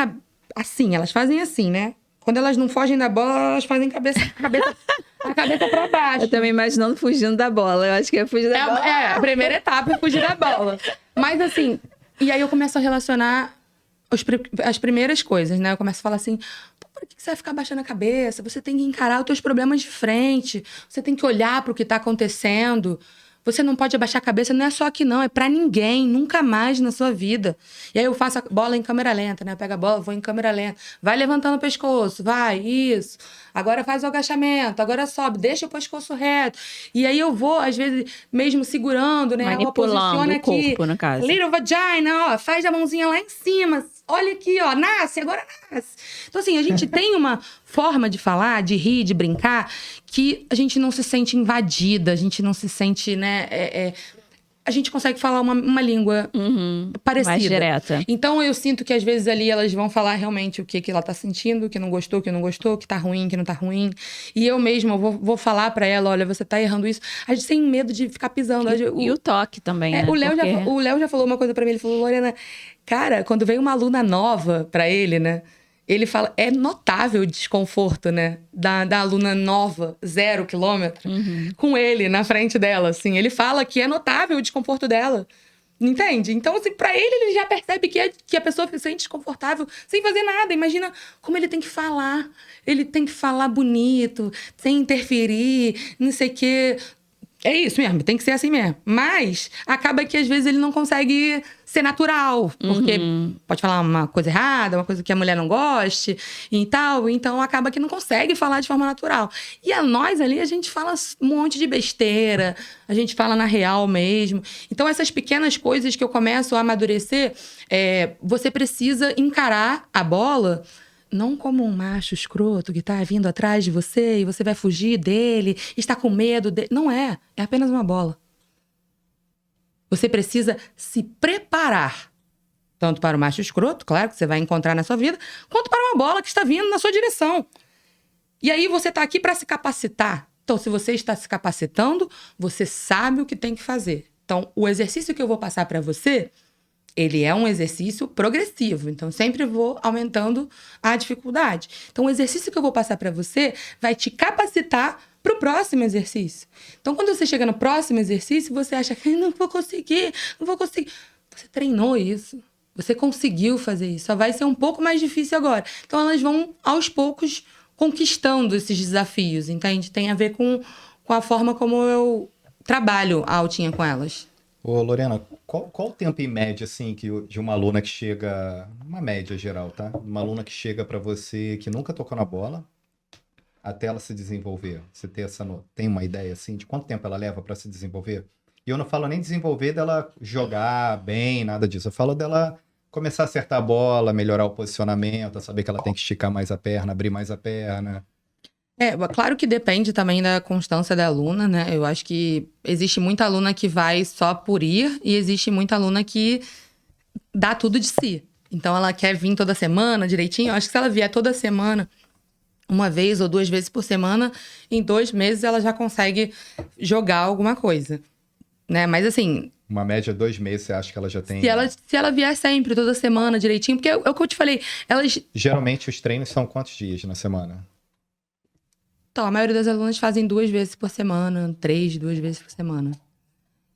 assim, elas fazem assim, né? Quando elas não fogem da bola, elas fazem a cabeça pra baixo. Eu também imaginando fugindo da bola. Eu acho que é fugir da bola. A primeira etapa é fugir da bola. Mas assim, e aí eu começo a relacionar as primeiras coisas, né? Eu começo a falar assim, por que você vai ficar baixando a cabeça? Você tem que encarar os teus problemas de frente. Você tem que olhar pro que tá acontecendo. Você não pode abaixar a cabeça, não é só aqui não, é pra ninguém, nunca mais na sua vida. E aí eu faço a bola em câmera lenta, né? Eu pego a bola, vou em câmera lenta. Vai levantando o pescoço, vai, isso. Agora faz o agachamento, agora sobe, deixa o pescoço reto. E aí eu vou, às vezes, mesmo segurando, né? Manipulando o corpo, no caso. Little vagina, ó, faz a mãozinha lá em cima, olha aqui, ó, nasce, agora nasce. Então, assim, a gente tem uma forma de falar, de rir, de brincar, que a gente não se sente invadida, a gente não se sente, né... a gente consegue falar uma língua parecida. Mais direta. Então, eu sinto que, às vezes, ali, elas vão falar realmente o que ela tá sentindo, o que não gostou, o que não gostou, o que tá ruim, o que não tá ruim. E eu mesma vou falar pra ela, olha, você tá errando isso. A gente sem medo de ficar pisando. E o toque também, né? O Léo já falou uma coisa pra mim, ele falou, Lorena, cara, quando vem uma aluna nova pra ele, né? Ele fala, é notável o desconforto, né? Da aluna nova, 0 quilômetro, com ele na frente dela, assim. Ele fala que é notável o desconforto dela. Entende? Então, assim, pra ele já percebe que a pessoa se sente desconfortável sem fazer nada. Imagina como ele tem que falar. Ele tem que falar bonito, sem interferir, não sei o quê. É isso mesmo, tem que ser assim mesmo. Mas acaba que às vezes ele não consegue ser natural. Porque pode falar uma coisa errada, uma coisa que a mulher não goste e tal. Então acaba que não consegue falar de forma natural. E a nós ali, a gente fala um monte de besteira. A gente fala na real mesmo. Então essas pequenas coisas que eu começo a amadurecer, você precisa encarar a bola... Não como um macho escroto que tá vindo atrás de você e você vai fugir dele, está com medo dele. Não é. É apenas uma bola. Você precisa se preparar. Tanto para o macho escroto, claro, que você vai encontrar na sua vida, quanto para uma bola que está vindo na sua direção. E aí você está aqui para se capacitar. Então, se você está se capacitando, você sabe o que tem que fazer. Então, o exercício que eu vou passar para você... Ele é um exercício progressivo, então sempre vou aumentando a dificuldade. Então, o exercício que eu vou passar para você vai te capacitar para o próximo exercício. Então, quando você chega no próximo exercício, você acha que não vou conseguir. Você treinou isso, você conseguiu fazer isso, só vai ser um pouco mais difícil agora. Então, elas vão, aos poucos, conquistando esses desafios, entende? Tem a ver com a forma como eu trabalho a altinha com elas. Ô, Lorena, qual o tempo em média, assim, de uma aluna que chega... Uma média geral, tá? Uma aluna que chega pra você que nunca tocou na bola, até ela se desenvolver? Você tem uma ideia, assim, de quanto tempo ela leva pra se desenvolver? E eu não falo nem desenvolver dela jogar bem, nada disso. Eu falo dela começar a acertar a bola, melhorar o posicionamento, saber que ela tem que esticar mais a perna, abrir mais a perna... Claro que depende também da constância da aluna, né? Eu acho que existe muita aluna que vai só por ir e existe muita aluna que dá tudo de si. Então, ela quer vir toda semana direitinho. Eu acho que se ela vier toda semana, uma vez ou 2 vezes por semana, em 2 meses ela já consegue jogar alguma coisa, né? Mas assim... Uma média 2 meses, você acha que ela já tem... Se ela vier sempre, toda semana, direitinho, porque é o que eu te falei, elas... Geralmente, os treinos são quantos dias na semana? Então, a maioria das alunas fazem 2 vezes por semana, 3, 2 vezes por semana.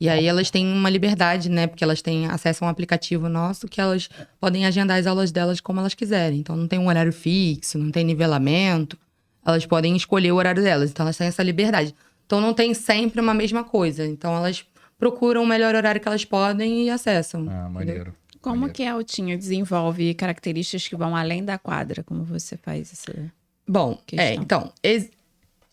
E aí elas têm uma liberdade, né? Porque elas têm acesso a um aplicativo nosso que elas podem agendar as aulas delas como elas quiserem. Então, não tem um horário fixo, não tem nivelamento. Elas podem escolher o horário delas. Então, elas têm essa liberdade. Então, não tem sempre uma mesma coisa. Então, elas procuram o melhor horário que elas podem e acessam. Ah, maneiro. Como que a altinha desenvolve características que vão além da quadra? Como você faz essa Bom, questão? Então...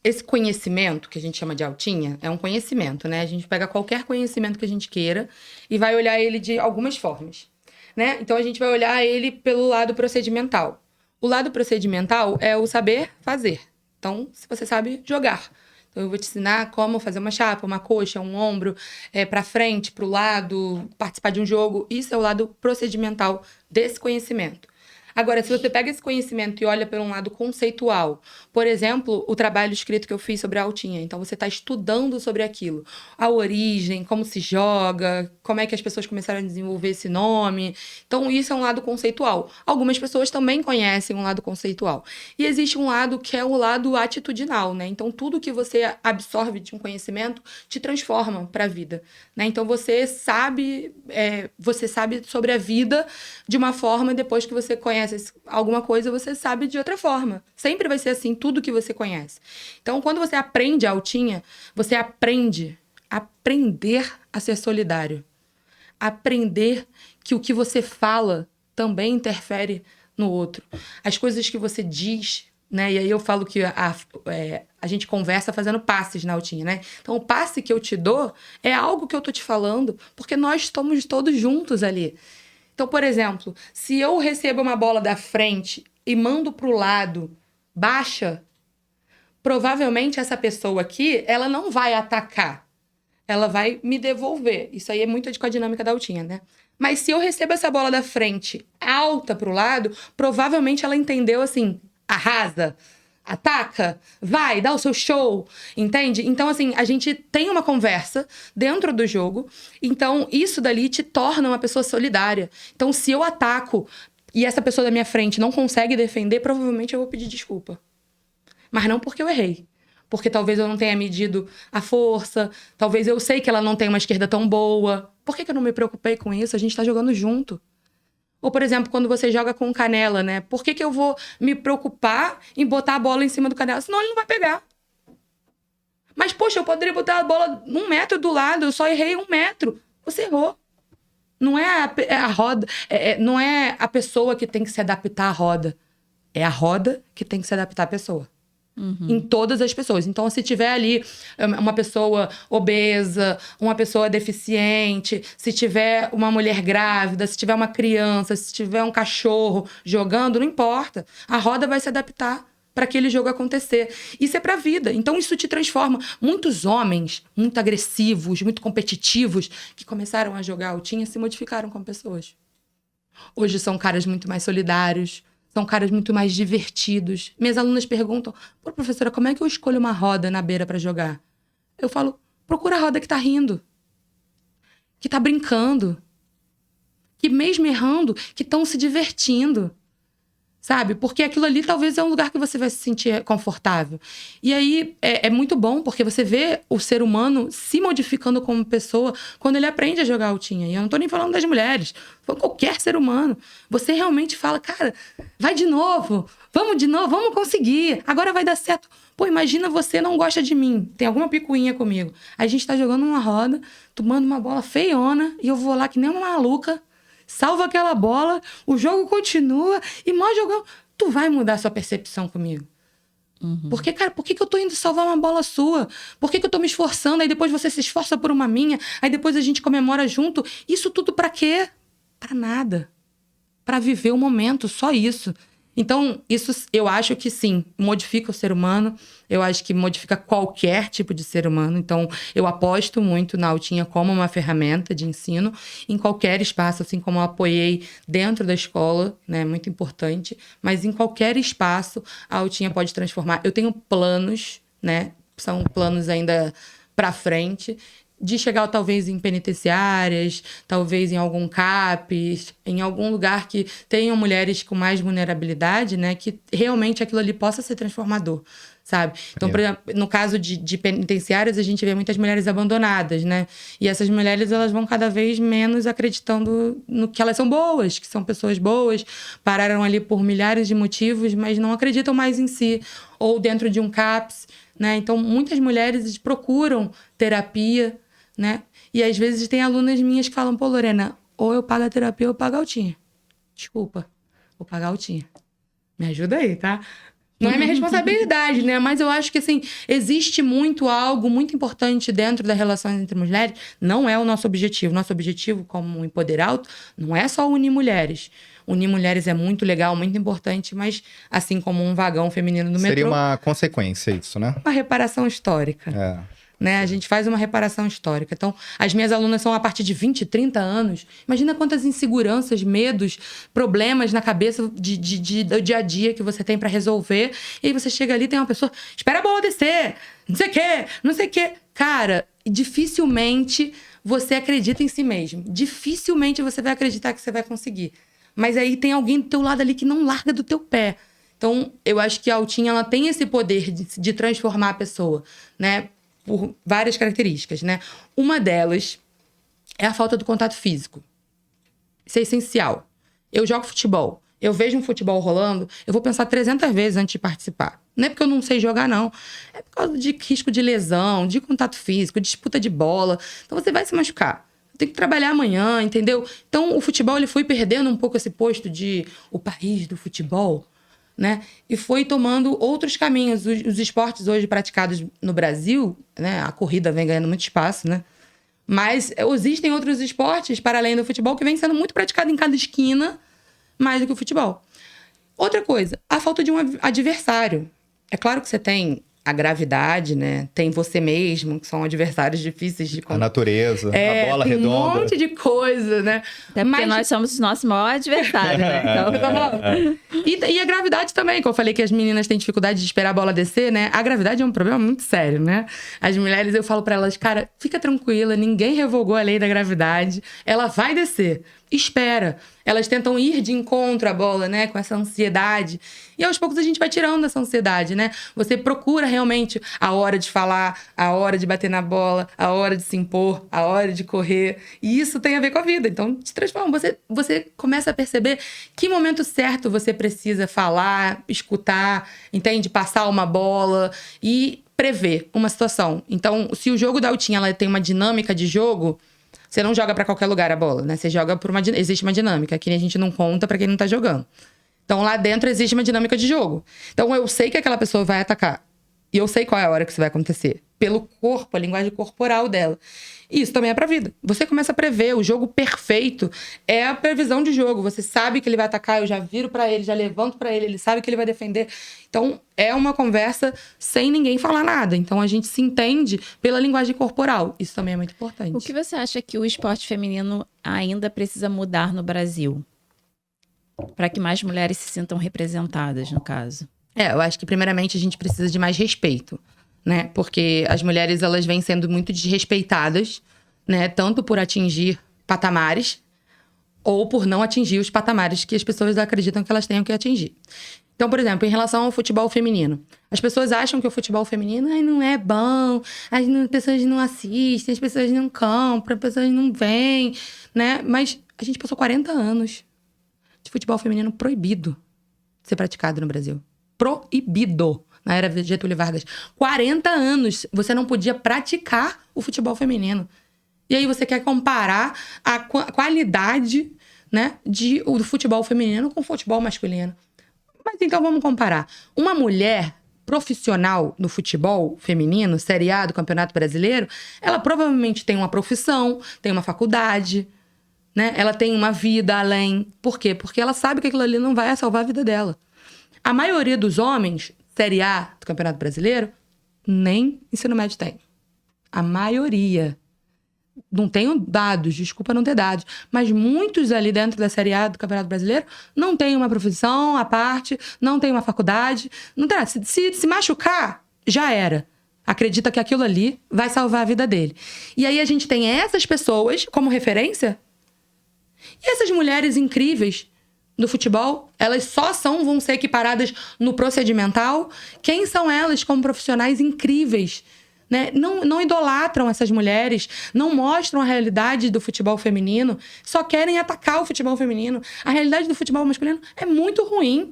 Esse conhecimento, que a gente chama de altinha, é um conhecimento, né? A gente pega qualquer conhecimento que a gente queira e vai olhar ele de algumas formas, né? Então, a gente vai olhar ele pelo lado procedimental. O lado procedimental é o saber fazer. Então, se você sabe jogar. Então, eu vou te ensinar como fazer uma chapa, uma coxa, um ombro, para frente, para o lado, participar de um jogo. Isso é o lado procedimental desse conhecimento. Agora, se você pega esse conhecimento e olha por um lado conceitual, por exemplo, o trabalho escrito que eu fiz sobre a altinha. Então, você está estudando sobre aquilo. A origem, como se joga, como é que as pessoas começaram a desenvolver esse nome. Então, isso é um lado conceitual. Algumas pessoas também conhecem um lado conceitual. E existe um lado que é o lado atitudinal, né? Então, tudo que você absorve de um conhecimento te transforma para a vida, né? Então, você sabe sobre a vida de uma forma, e depois que você conhece alguma coisa, você sabe de outra forma. Sempre vai ser assim, tudo que você conhece. Então, quando você aprende a altinha, você aprender a ser solidário. Aprender que o que você fala também interfere no outro. As coisas que você diz, né? E aí eu falo que a gente conversa fazendo passes na altinha, né? Então, o passe que eu te dou é algo que eu tô te falando, porque nós estamos todos juntos ali. Então, por exemplo, se eu recebo uma bola da frente e mando pro lado baixa, provavelmente essa pessoa aqui, ela não vai atacar. Ela vai me devolver. Isso aí é muito com a dinâmica da altinha, né? Mas se eu recebo essa bola da frente alta pro lado, provavelmente ela entendeu assim, arrasa, ataca, vai, dá o seu show, entende? Então, assim, a gente tem uma conversa dentro do jogo, então isso dali te torna uma pessoa solidária. Então, se eu ataco e essa pessoa da minha frente não consegue defender, provavelmente eu vou pedir desculpa. Mas não porque eu errei. Porque talvez eu não tenha medido a força, talvez eu sei que ela não tem uma esquerda tão boa. Por que eu não me preocupei com isso? A gente tá jogando junto. Ou, por exemplo, quando você joga com o Canela, né? Por que eu vou me preocupar em botar a bola em cima do Canela? Senão ele não vai pegar. Mas, poxa, eu poderia botar a bola 1 metro do lado, eu só errei 1 metro. Você errou. Não é a roda, não é a pessoa que tem que se adaptar à roda. É a roda que tem que se adaptar à pessoa. Em todas as pessoas. Então, se tiver ali uma pessoa obesa, uma pessoa deficiente, se tiver uma mulher grávida, se tiver uma criança, se tiver um cachorro jogando, não importa. A roda vai se adaptar para aquele jogo acontecer. Isso é pra vida. Então, isso te transforma. Muitos homens, muito agressivos, muito competitivos, que começaram a jogar altinha, se modificaram como pessoas. Hoje são caras muito mais solidários, são caras muito mais divertidos. Minhas alunas perguntam, pô, professora, como é que eu escolho uma roda na beira pra jogar? Eu falo, procura a roda que tá rindo, que tá brincando, que mesmo errando, que estão se divertindo, sabe? Porque aquilo ali talvez é um lugar que você vai se sentir confortável. E aí é muito bom, porque você vê o ser humano se modificando como pessoa quando ele aprende a jogar altinha. E eu não tô nem falando das mulheres, falando qualquer ser humano. Você realmente fala, cara, vai de novo, vamos conseguir, agora vai dar certo. Pô, imagina você não gosta de mim, tem alguma picuinha comigo. A gente tá jogando uma roda, tomando uma bola feiona, e eu vou lá que nem uma maluca, salva aquela bola, o jogo continua e nós jogamos. Tu vai mudar sua percepção comigo. Porque, cara, por que eu tô indo salvar uma bola sua? Por que eu tô me esforçando? Aí depois você se esforça por uma minha, aí depois a gente comemora junto. Isso tudo pra quê? Pra nada. Pra viver o momento, só isso. Então, isso eu acho que sim, modifica o ser humano. Eu acho que modifica qualquer tipo de ser humano. Então, eu aposto muito na altinha como uma ferramenta de ensino em qualquer espaço, assim como eu apoiei dentro da escola, né? Muito importante. Mas em qualquer espaço, a altinha pode transformar. Eu tenho planos, né? São planos ainda pra frente, de chegar talvez em penitenciárias, talvez em algum CAPES, em algum lugar que tenham mulheres com mais vulnerabilidade, né? Que realmente aquilo ali possa ser transformador, sabe? Então, por exemplo, no caso de penitenciárias, a gente vê muitas mulheres abandonadas, né? E essas mulheres, elas vão cada vez menos acreditando no que elas são boas, que são pessoas boas, pararam ali por milhares de motivos, mas não acreditam mais em si. Ou dentro de um CAPS, né? Então, muitas mulheres procuram terapia, né? E às vezes tem alunas minhas que falam, pô, Lorena, ou eu pago a terapia ou eu pago a altinha. Desculpa, vou pagar a altinha. Me ajuda aí, tá? Não é minha responsabilidade, né? Mas eu acho que, assim, existe algo muito importante dentro das relações entre mulheres. Não é o nosso objetivo. Nosso objetivo, como Empoder Alto, não é só unir mulheres. Unir mulheres é muito legal, muito importante, mas assim como um vagão feminino no metrô... Seria uma consequência isso, né? Uma reparação histórica. Né? A gente faz uma reparação histórica. Então, as minhas alunas são a partir de 20, 30 anos. Imagina quantas inseguranças, medos, problemas na cabeça do dia a dia que você tem pra resolver. E aí você chega ali e tem uma pessoa... Espera a bola descer! Não sei o quê! Não sei o quê! Cara, dificilmente você acredita em si mesmo. Dificilmente você vai acreditar que você vai conseguir. Mas aí tem alguém do teu lado ali que não larga do teu pé. Então, eu acho que a altinha ela tem esse poder de transformar a pessoa, né? Por várias características, né? Uma delas é a falta do contato físico. Isso é essencial. Eu jogo futebol. Eu vejo um futebol rolando, eu vou pensar 300 vezes antes de participar. Não é porque eu não sei jogar, não. É por causa de risco de lesão, de contato físico, disputa de bola. Então, você vai se machucar. Tem que trabalhar amanhã, entendeu? Então, o futebol ele foi perdendo um pouco esse posto de o país do futebol, né? E foi tomando outros caminhos. Os esportes hoje praticados no Brasil, né? A corrida vem ganhando muito espaço, né? Mas existem outros esportes, para além do futebol, que vem sendo muito praticado em cada esquina, mais do que o futebol. Outra coisa, a falta de um adversário. É claro que você tem a gravidade, né? Tem você mesmo, que são adversários difíceis de... A natureza, a bola tem redonda. um monte de coisa, né? Até porque nós somos o nosso maior adversário, né? Então... E a gravidade também, que eu falei que as meninas têm dificuldade de esperar a bola descer, né? A gravidade é um problema muito sério, né? As mulheres, eu falo pra elas, cara, fica tranquila, ninguém revogou a lei da gravidade, ela vai descer. Espera. Elas tentam ir de encontro à bola, né? Com essa ansiedade. E aos poucos a gente vai tirando essa ansiedade, né? Você procura realmente a hora de falar, a hora de bater na bola, a hora de se impor, a hora de correr. E isso tem a ver com a vida. Então, te transforma. Você começa a perceber que momento certo você precisa falar, escutar, entende? Passar uma bola e prever uma situação. Então, se o jogo da altinha ela tem uma dinâmica de jogo... Você não joga pra qualquer lugar a bola, né? Você joga por existe uma dinâmica, que a gente não conta pra quem não tá jogando. Então, lá dentro existe uma dinâmica de jogo. Então, eu sei que aquela pessoa vai atacar. E eu sei qual é a hora que isso vai acontecer. Pelo corpo, a linguagem corporal dela. E isso também é pra vida. Você começa a prever. O jogo perfeito é a previsão de jogo. Você sabe que ele vai atacar, eu já viro pra ele, já levanto pra ele sabe que ele vai defender. Então, é uma conversa sem ninguém falar nada. Então, a gente se entende pela linguagem corporal. Isso também é muito importante. O que você acha que o esporte feminino ainda precisa mudar no Brasil? Para que mais mulheres se sintam representadas, no caso. Eu acho que primeiramente a gente precisa de mais respeito, né? Porque as mulheres, elas vêm sendo muito desrespeitadas, né? Tanto por atingir patamares ou por não atingir os patamares que as pessoas acreditam que elas tenham que atingir. Então, por exemplo, em relação ao futebol feminino. As pessoas acham que o futebol feminino não é bom, as pessoas não assistem, as pessoas não compram, as pessoas não vêm, né? Mas a gente passou 40 anos de futebol feminino proibido de ser praticado no Brasil. Proibido. Na era de Getúlio Vargas. 40 anos você não podia praticar o futebol feminino. E aí você quer comparar a qualidade, né, do futebol feminino com o futebol masculino. Mas então vamos comparar. Uma mulher profissional no futebol feminino, Série A do Campeonato Brasileiro, ela provavelmente tem uma profissão, tem uma faculdade, né? Ela tem uma vida além. Por quê? Porque ela sabe que aquilo ali não vai salvar a vida dela. A maioria dos homens, Série A do Campeonato Brasileiro, nem ensino médio tem. A maioria. Não tenho dados, desculpa não ter dados. Mas muitos ali dentro da Série A do Campeonato Brasileiro não tem uma profissão à parte, não tem uma faculdade. Não tem nada. Se machucar, já era. Acredita que aquilo ali vai salvar a vida dele. E aí a gente tem essas pessoas como referência. E essas mulheres incríveis do futebol, elas só vão ser equiparadas no procedimental. Quem são elas como profissionais incríveis? Né? Não idolatram essas mulheres, não mostram a realidade do futebol feminino, só querem atacar o futebol feminino. A realidade do futebol masculino é muito ruim.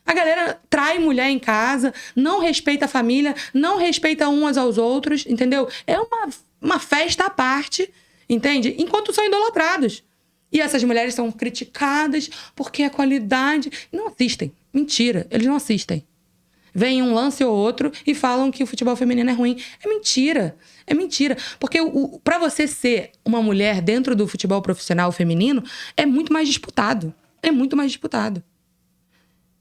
A galera trai mulher em casa, não respeita a família, não respeita umas aos outros, entendeu? É uma festa à parte, entende? Enquanto são idolatrados. E essas mulheres são criticadas porque a qualidade... Não assistem. Mentira, eles não assistem. Vem um lance ou outro e falam que o futebol feminino é ruim. É mentira. É mentira. Porque para você ser uma mulher dentro do futebol profissional feminino, é muito mais disputado. É muito mais disputado.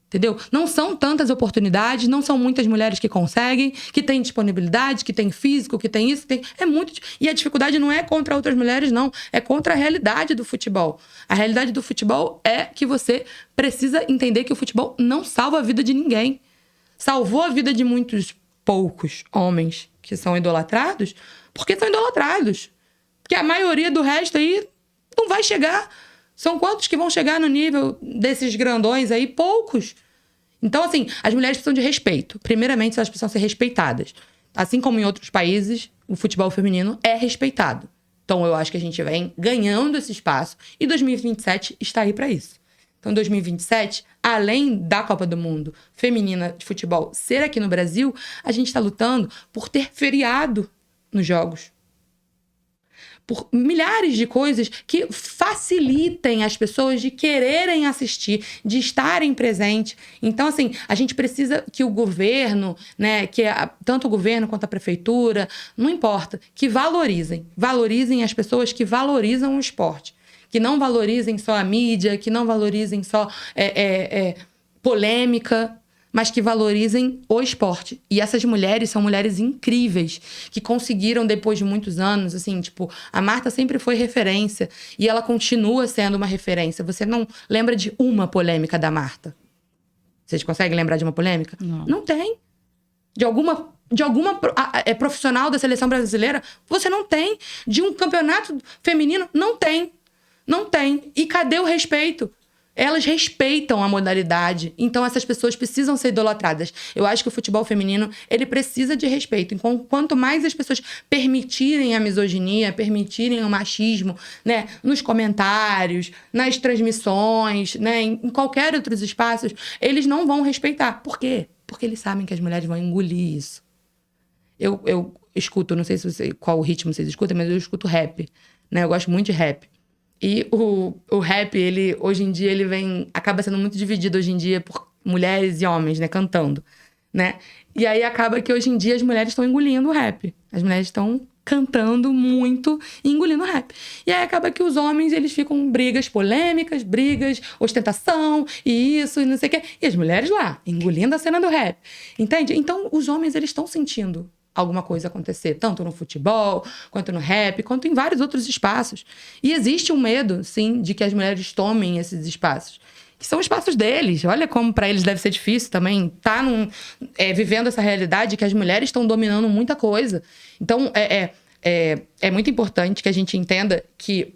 Entendeu? Não são tantas oportunidades, não são muitas mulheres que conseguem, que têm disponibilidade, que têm físico, que têm isso, que tem... É muito... E a dificuldade não é contra outras mulheres, não. É contra a realidade do futebol. A realidade do futebol é que você precisa entender que o futebol não salva a vida de ninguém. Salvou a vida de muitos poucos homens que são idolatrados, porque são idolatrados. Porque a maioria do resto aí não vai chegar. São quantos que vão chegar no nível desses grandões aí? Poucos. Então, assim, as mulheres precisam de respeito. Primeiramente, elas precisam ser respeitadas. Assim como em outros países, o futebol feminino é respeitado. Então, eu acho que a gente vem ganhando esse espaço. E 2027 está aí para isso. Então, 2027, além da Copa do Mundo feminina de futebol ser aqui no Brasil, a gente está lutando por ter feriado nos Jogos. por milhares de coisas que facilitem as pessoas de quererem assistir, de estarem presentes. Então, assim, a gente precisa que o governo, né, tanto o governo quanto a prefeitura, não importa, que valorizem as pessoas que valorizam o esporte, que não valorizem só a mídia, que não valorizem só polêmica, mas que valorizem o esporte. E essas mulheres são mulheres incríveis, que conseguiram, depois de muitos anos, assim, tipo, a Marta sempre foi referência, e ela continua sendo uma referência. Você não lembra de uma polêmica da Marta? Vocês conseguem lembrar de uma polêmica? Não. Não tem. De alguma profissional da seleção brasileira, você não tem. De um campeonato feminino, não tem. Não tem. E cadê o respeito? Elas respeitam a modalidade. Então, essas pessoas precisam ser idolatradas. Eu acho que o futebol feminino, ele precisa de respeito. Então, quanto mais as pessoas permitirem a misoginia, permitirem o machismo, né, nos comentários, nas transmissões, né, em qualquer outros espaços, eles não vão respeitar. Por quê? Porque eles sabem que as mulheres vão engolir isso. Eu escuto, não sei qual ritmo vocês escutam, mas eu escuto rap, né? Eu gosto muito de rap. E o rap, ele, hoje em dia, acaba sendo muito dividido hoje em dia por mulheres e homens, né, cantando, né? E aí acaba que hoje em dia as mulheres estão engolindo o rap. As mulheres estão cantando muito e engolindo o rap. E aí acaba que os homens, eles ficam polêmicas, ostentação, e isso, e não sei o quê. E as mulheres lá, engolindo a cena do rap. Entende? Então, os homens, eles estão sentindo alguma coisa acontecer, tanto no futebol, quanto no rap, quanto em vários outros espaços. E existe um medo, sim, de que as mulheres tomem esses espaços, que são espaços deles. Olha como para eles deve ser difícil também estar vivendo essa realidade que as mulheres estão dominando muita coisa. Então, é muito importante que a gente entenda que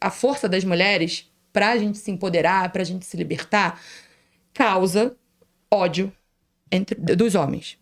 a força das mulheres, para a gente se empoderar, para a gente se libertar, causa ódio dos homens.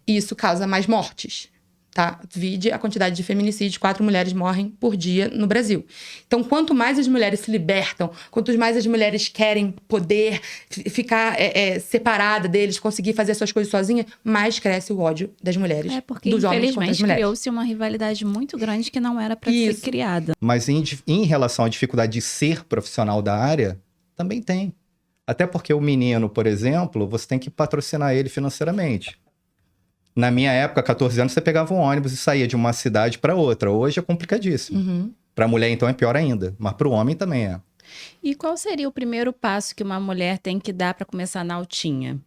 E isso causa mais mortes, tá? Vide a quantidade de feminicídios, 4 mulheres morrem por dia no Brasil. Então, quanto mais as mulheres se libertam, quanto mais as mulheres querem poder ficar separada deles, conseguir fazer suas coisas sozinhas, mais cresce o ódio das mulheres, porque, dos homens contra as infelizmente, mulheres. criou-se uma rivalidade muito grande que não era para ser criada. Mas em relação à dificuldade de ser profissional da área, também tem. Até porque o menino, por exemplo, você tem que patrocinar ele financeiramente. Na minha época, 14 anos, você pegava um ônibus e saía de uma cidade para outra. Hoje é complicadíssimo. Uhum. Para a mulher, então, é pior ainda. Mas para o homem também é. E qual seria o primeiro passo que uma mulher tem que dar para começar na altinha?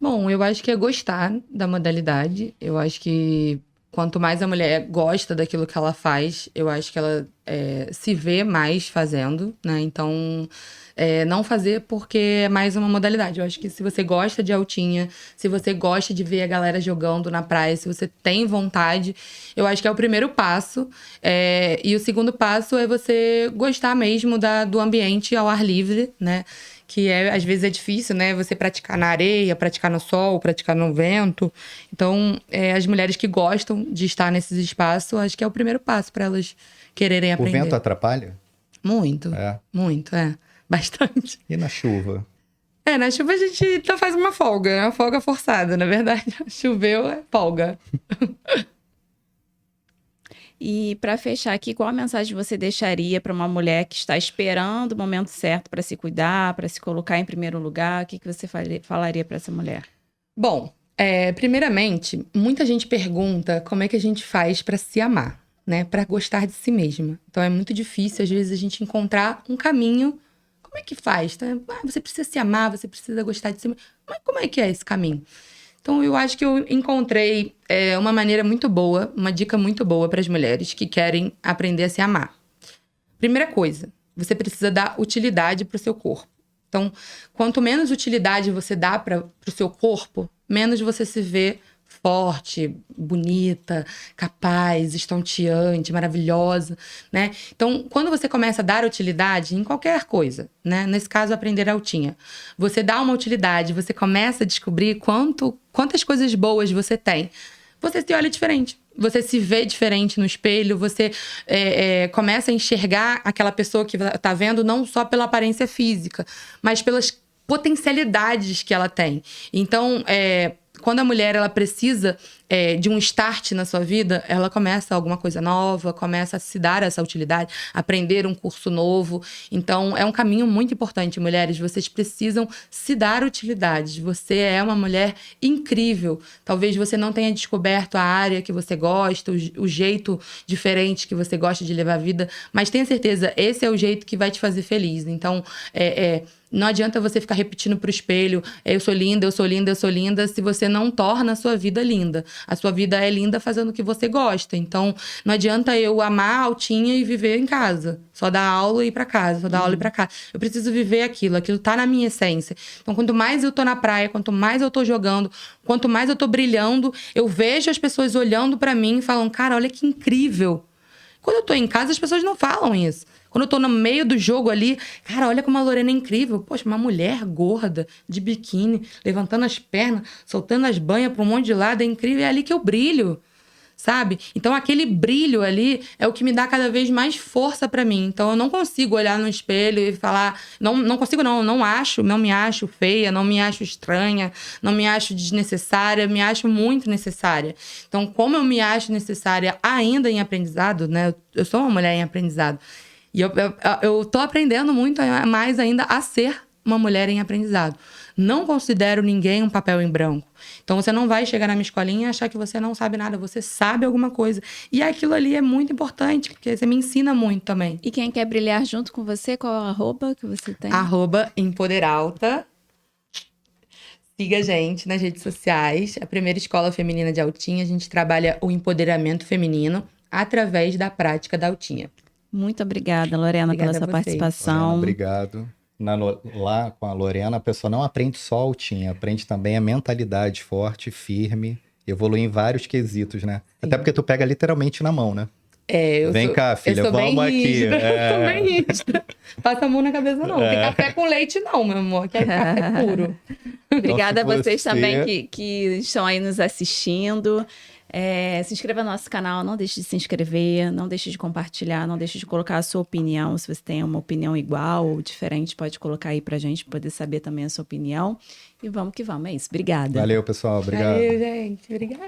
Bom, eu acho que é gostar da modalidade. Eu acho que quanto mais a mulher gosta daquilo que ela faz, eu acho que ela se vê mais fazendo, né? Então, não fazer porque é mais uma modalidade. Eu acho que se você gosta de altinha, se você gosta de ver a galera jogando na praia, se você tem vontade, eu acho que é o primeiro passo. E o segundo passo é você gostar mesmo do ambiente ao ar livre, né? Que às vezes é difícil, né? Você praticar na areia, praticar no sol, praticar no vento. Então, as mulheres que gostam de estar nesses espaços, acho que é o primeiro passo para elas quererem aprender. O vento atrapalha? Muito, muito, bastante. E na chuva? Na chuva a gente faz uma folga, uma folga forçada, na verdade. Choveu, é folga. E para fechar aqui, qual a mensagem você deixaria para uma mulher que está esperando o momento certo para se cuidar, para se colocar em primeiro lugar? O que você falaria para essa mulher? Bom, primeiramente, muita gente pergunta como é que a gente faz para se amar, né? Para gostar de si mesma. Então é muito difícil, às vezes, a gente encontrar um caminho. Como é que faz? Tá? Você precisa se amar, você precisa gostar de si mesma. Mas como é que é esse caminho? Então, eu acho que eu encontrei uma maneira muito boa, uma dica muito boa para as mulheres que querem aprender a se amar. Primeira coisa, você precisa dar utilidade para o seu corpo. Então, quanto menos utilidade você dá para o seu corpo, menos você se vê forte, bonita, capaz, estonteante, maravilhosa, né? Então, quando você começa a dar utilidade em qualquer coisa, né? Nesse caso, aprender altinha. Você dá uma utilidade, você começa a descobrir quantas coisas boas você tem. Você se olha diferente. Você se vê diferente no espelho, você começa a enxergar aquela pessoa que tá vendo não só pela aparência física, mas pelas potencialidades que ela tem. Então, quando a mulher ela precisa de um start na sua vida, ela começa alguma coisa nova, começa a se dar essa utilidade, aprender um curso novo. Então, é um caminho muito importante, mulheres. Vocês precisam se dar utilidade. Você é uma mulher incrível. Talvez você não tenha descoberto a área que você gosta, o jeito diferente que você gosta de levar a vida, mas tenha certeza, esse é o jeito que vai te fazer feliz. Então, não adianta você ficar repetindo pro espelho, eu sou linda, eu sou linda, eu sou linda, se você não torna a sua vida linda. A sua vida é linda fazendo o que você gosta. Então, não adianta eu amar a altinha e viver em casa. Só dar aula e ir pra casa, só dar aula e ir pra casa. Eu preciso viver aquilo tá na minha essência. Então, quanto mais eu tô na praia, quanto mais eu tô jogando, quanto mais eu tô brilhando, eu vejo as pessoas olhando pra mim e falam, cara, olha que incrível. Quando eu tô em casa, as pessoas não falam isso. Quando eu tô no meio do jogo ali, cara, olha como a Lorena é incrível. Poxa, uma mulher gorda, de biquíni, levantando as pernas, soltando as banhas pra um monte de lado, é incrível. É ali que eu brilho, sabe? Então, aquele brilho ali é o que me dá cada vez mais força pra mim. Então, eu não consigo olhar no espelho e falar... Não consigo, não me acho feia, não me acho estranha, não me acho desnecessária, me acho muito necessária. Então, como eu me acho necessária ainda em aprendizado, né? Eu sou uma mulher em aprendizado. E eu tô aprendendo muito mais ainda a ser uma mulher em aprendizado. Não considero ninguém um papel em branco. Então, você não vai chegar na minha escolinha e achar que você não sabe nada. Você sabe alguma coisa. E aquilo ali é muito importante, porque você me ensina muito também. E quem quer brilhar junto com você, qual é o arroba que você tem? @Empoderalta. Siga a gente nas redes sociais. A primeira escola feminina de altinha. A gente trabalha o empoderamento feminino através da prática da altinha. Muito obrigada, Lorena, Obrigada pela sua a vocês. participação. Lorena, obrigado. Lá com a Lorena, a pessoa não aprende só altinha, aprende também a mentalidade forte, firme, evolui em vários quesitos, né? Sim. Até porque tu pega literalmente na mão, né? Vem cá, filha, eu sou vamos bem aqui. rígida, Eu sou bem rígida. Passa a mão na cabeça, não. Tem café com leite, não, meu amor. Que é café puro. Obrigada Então, a vocês também que estão aí nos assistindo. Se inscreva no nosso canal, não deixe de se inscrever, não deixe de compartilhar, não deixe de colocar a sua opinião. Se você tem uma opinião igual ou diferente, pode colocar aí pra gente poder saber também a sua opinião. E vamos que vamos, é isso. Obrigada. Valeu, pessoal. Obrigado. Valeu, gente. Obrigada.